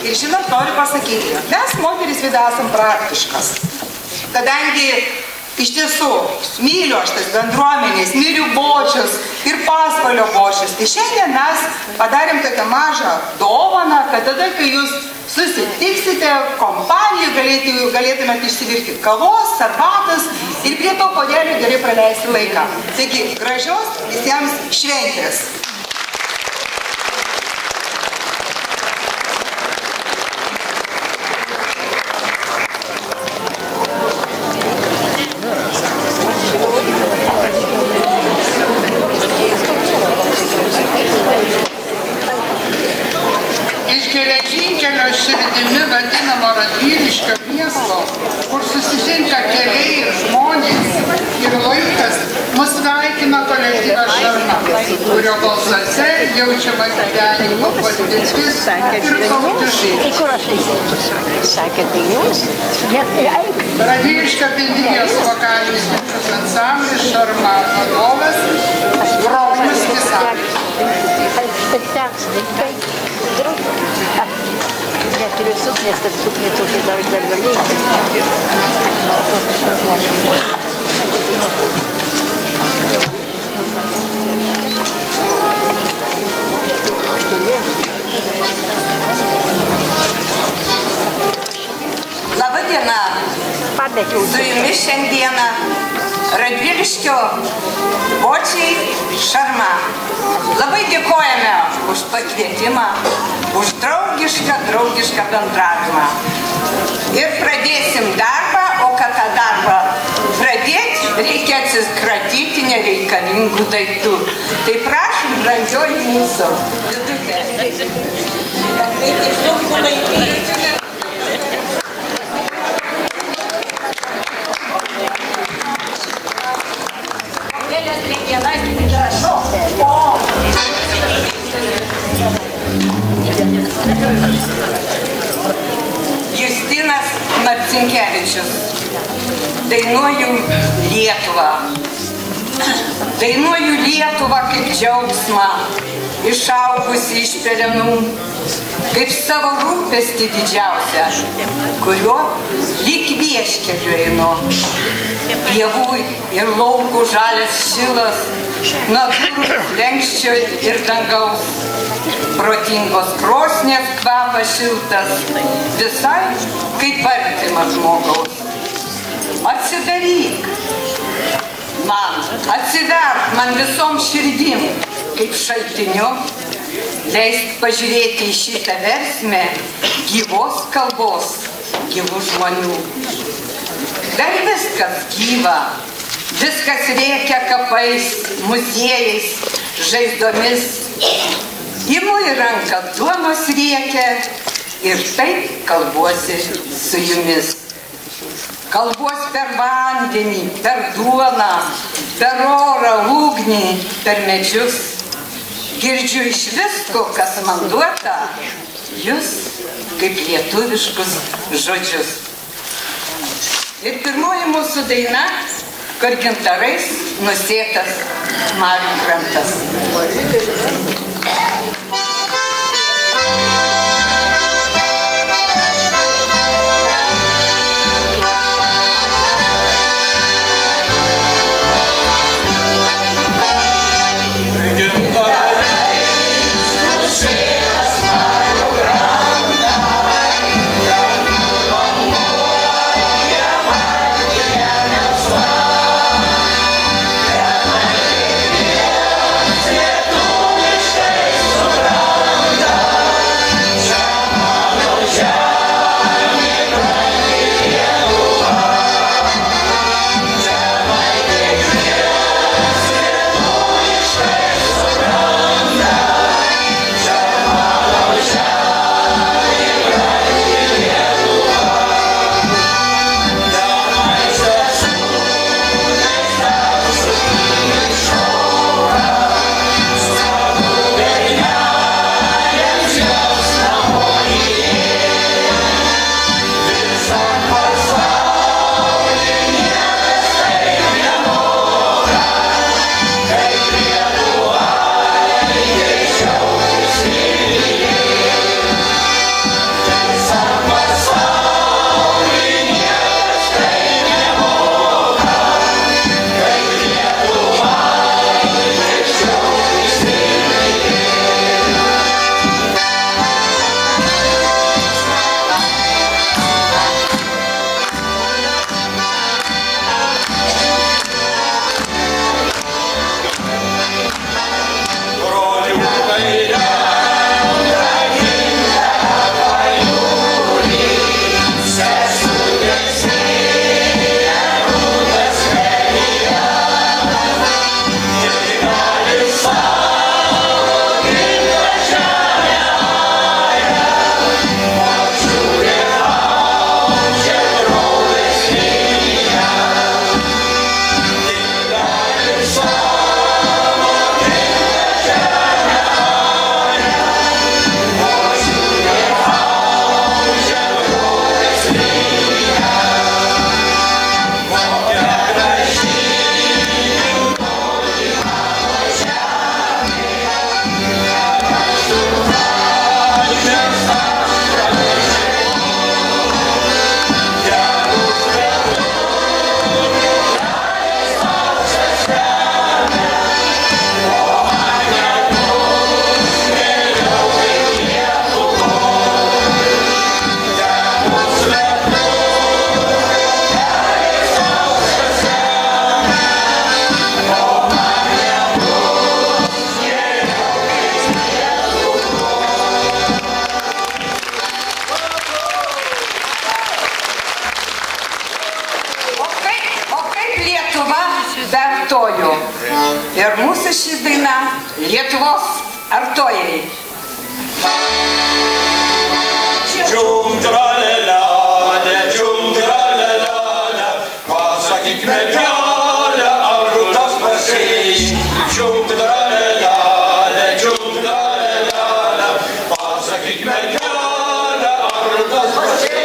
A: Ir žinot, noriu pasakyti, mes moteris Vida esam praktiškas, kadangi iš tiesų myliu aš tas bendruomenės, myliu bočius ir Pasvalio bočius. Tai šiandien mes padarėm tokią mažą dovaną, kad tada, kai jūs susitiksite, kompaniją galėtumėte išsivirti kavos, arbatos ir prie to puodelio gerai praleisti laiką. Taigi, gražios visiems šventės. Širdimi vadinamo Radviliškio miesto, kur susitinka keliai ir žmonės ir laikas, mus sveikina kolektyvas Šarma, kurio balsuose jaučiama gyvenimo patirtis ir tautiškai. Radviliškio bendrijos vokalinis ansamblis Šarma vadovas Bronius Kisavičius.
F: Neturiu suknės, kad suknė tokia dar galėtų.
K: Su jumis šiandieną Radviliškio bočiai Šarma. Labai dėkojame už pakvietimą, už draugišką bendravimą. Ir pradėsim darbą, o kad tą darbą pradėti, reikia atsikratyti nereikalingų daiktų. Tai prašom, brangioji mūsų vidutė. Justinas Marcinkevičius. Dainuoju Lietuvą. Dainuoju Lietuvą kaip džiaugsmą, išaugusi iš pelenų, kaip savo rūpestį didžiausią, kuriuo lyg vieškeliu einu. Pievų ir laukų žalias šilas, nuo durų lenkščio ir dangaus. Protingos krosnės kvapas šiltas, visai kaip artimas žmogaus. Atsidaryk man, atsiverk man visom širdim, kaip šaltiniu, leisk pažiūrėti į šitą versmę gyvos kalbos, gyvų žmonių. Dar viskas gyva, viskas rėkia kapais, muziejais, žaizdomis. Imu į ranką duonos rėkia ir taip kalbuosi su jumis. Kalbuos per vandenį, per duoną, per orą, ugnį, per medžius. Girdžiu iš visko, kas man duota, jūs kaip lietuviškus žodžius. Ir pirmoji mūsų daina, kur gintarais nusėtas marių krantas.
P: artojų. Ir mūsų ši daina Lietuvos artojai.
Q: Džium tralelelė, džium tralelelė, pasakyk mergelė, ar rūtas pasiai. Džium tralelelė, pasakyk mergelė, ar rūtas pasiai.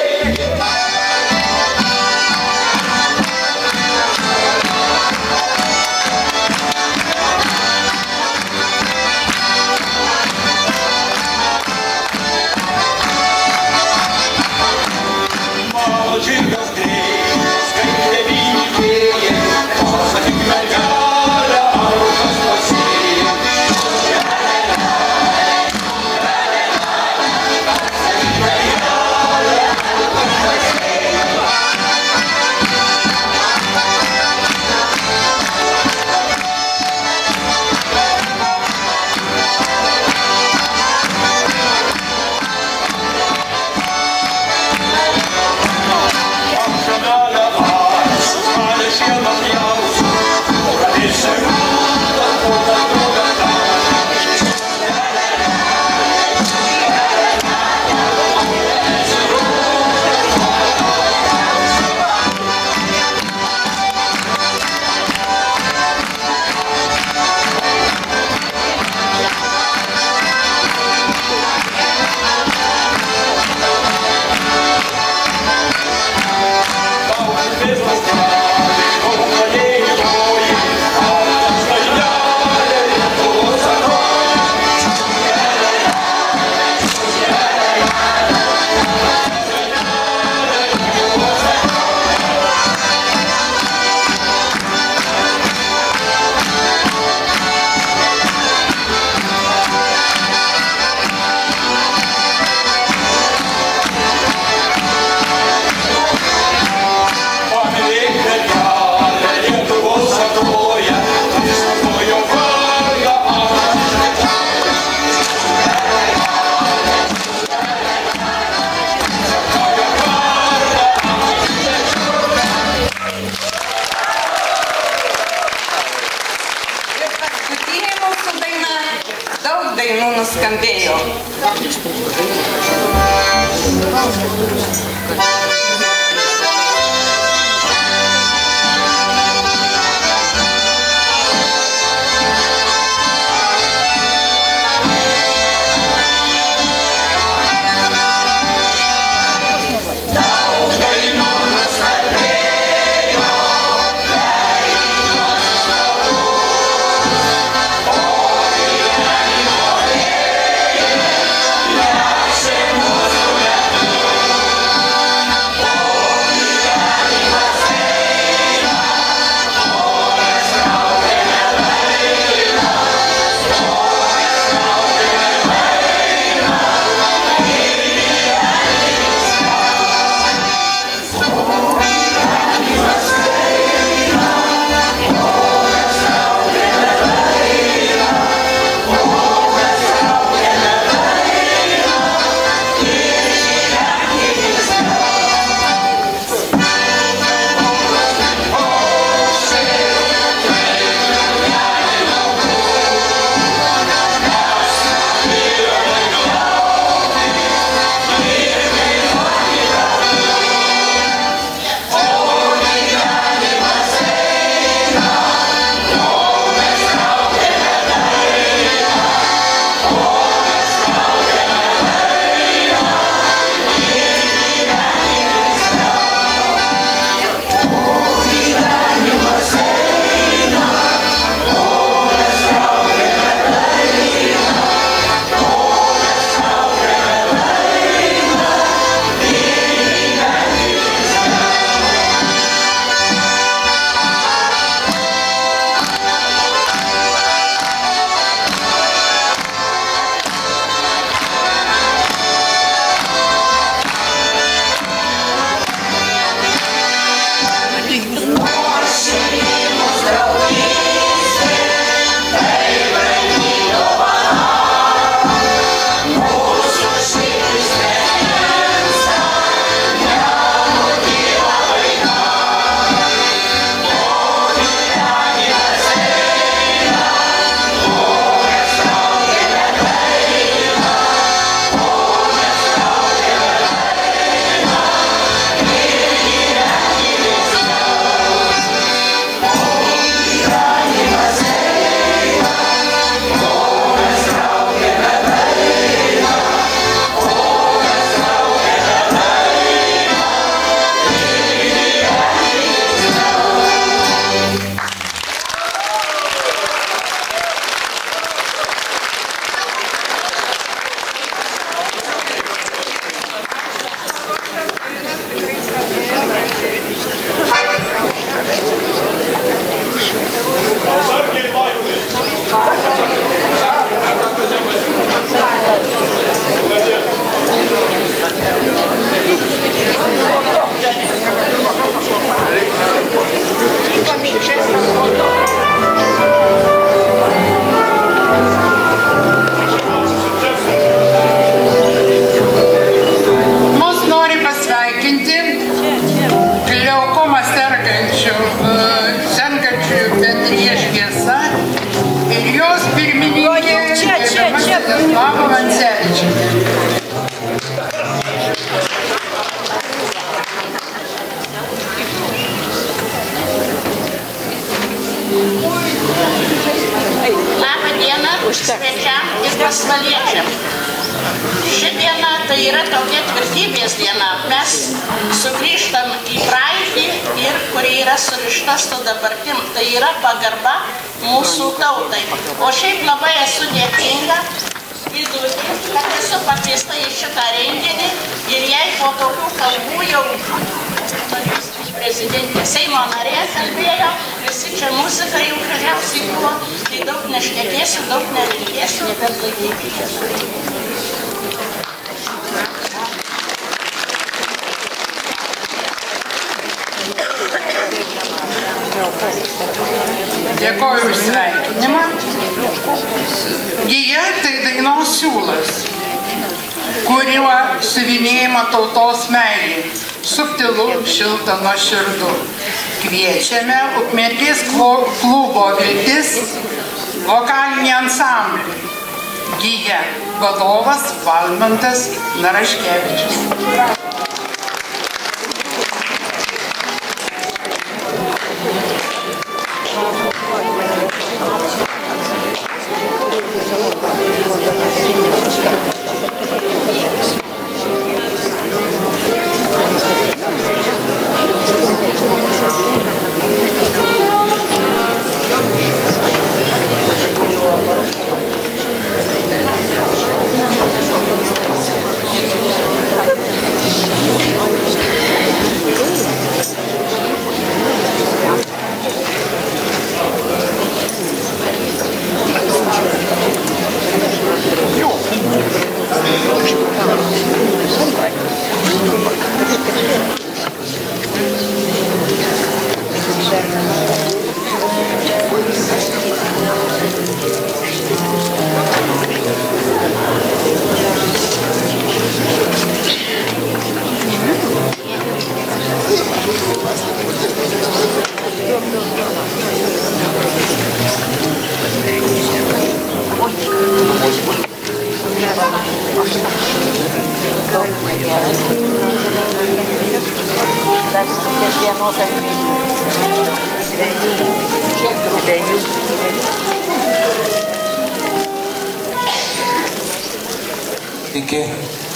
P: Dainų nuskambėjo.
R: Labą dieną svečiam ir pasvaliečiam. Ši diena tai yra tokia tvirtybės diena. Mes sugrįžtam į praeitį ir kuri yra surišta su dabartim. Tai yra pagarba mūsų tautai. O šiaip labai esu dėkinga Vidutį, kad esu pakviesta į šitą renginį ir jei po tokių kalbų jau prezidentė Seimo narė kalbėjo, visi čia muzika jau gražiausiai buvo, tai daug nešnekėsiu, daug nelinkėsiu, bet laikykitės.
A: Dėkoju už sveikinimą. Gija tai dainos siūlas, kuriuo siuvinėjama tautos meilė, subtilu, šilta, nuoširdu. Kviečiame Ukmergės klubo Viltis vokalinį ansamblį. Gija vadovas Valmantas Naraškevičius.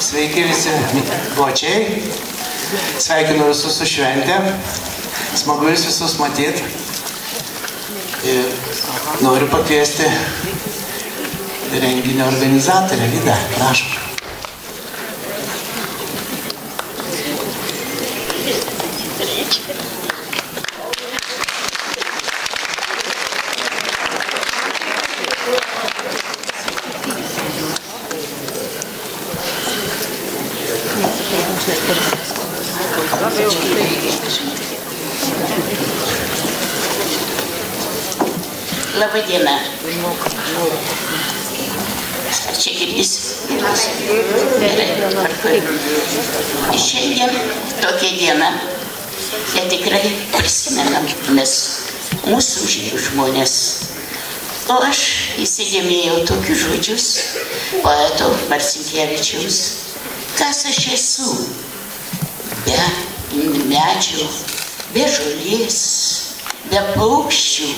S: Sveiki visi gočiai, sveikinu visus su šventė, smagu jūs visus matyti ir noriu pakviesti renginio organizatorę Vida, prašom.
R: Labą dieną. Čia girdys. Šiandien tokia diena. Ja tikrai prisimenam mes mūsų žydų žmonės. O aš įsidėmėjau tokius žodžius poeto Marcinkievičiaus. Kas aš esu? Be medžių, be žolės, be paukščių,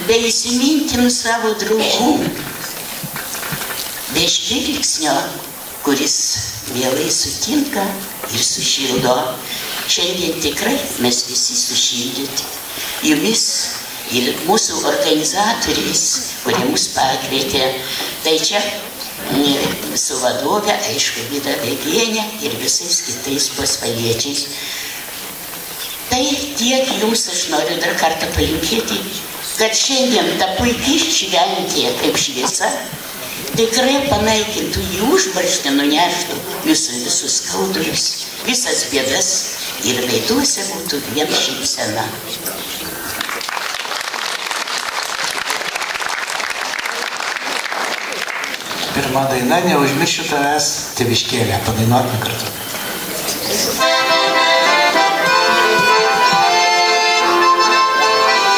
R: be įsimintim savo draugų, be žvilgsnio, kuris mielai sutinka ir sušildo. Šiandien tikrai mes visi sušildyti. Jumis ir mūsų organizatoriais, kurie mus pakvietė. Tai čia su vadove, aišku, Vida Begienė ir visais kitais pasvaliečiais. Tai tiek jums aš noriu dar kartą palinkėti, kad šiandien ta puikiai šventė kaip šviesa tikrai panaikintų jų užmarštį, nuneštų jūsų visus skaudulius, visas bėdas ir veiduose būtų vien šypsena.
S: Pirma daina, neužmiršiu tavęs, tėviškėlę, padainuokime kartu.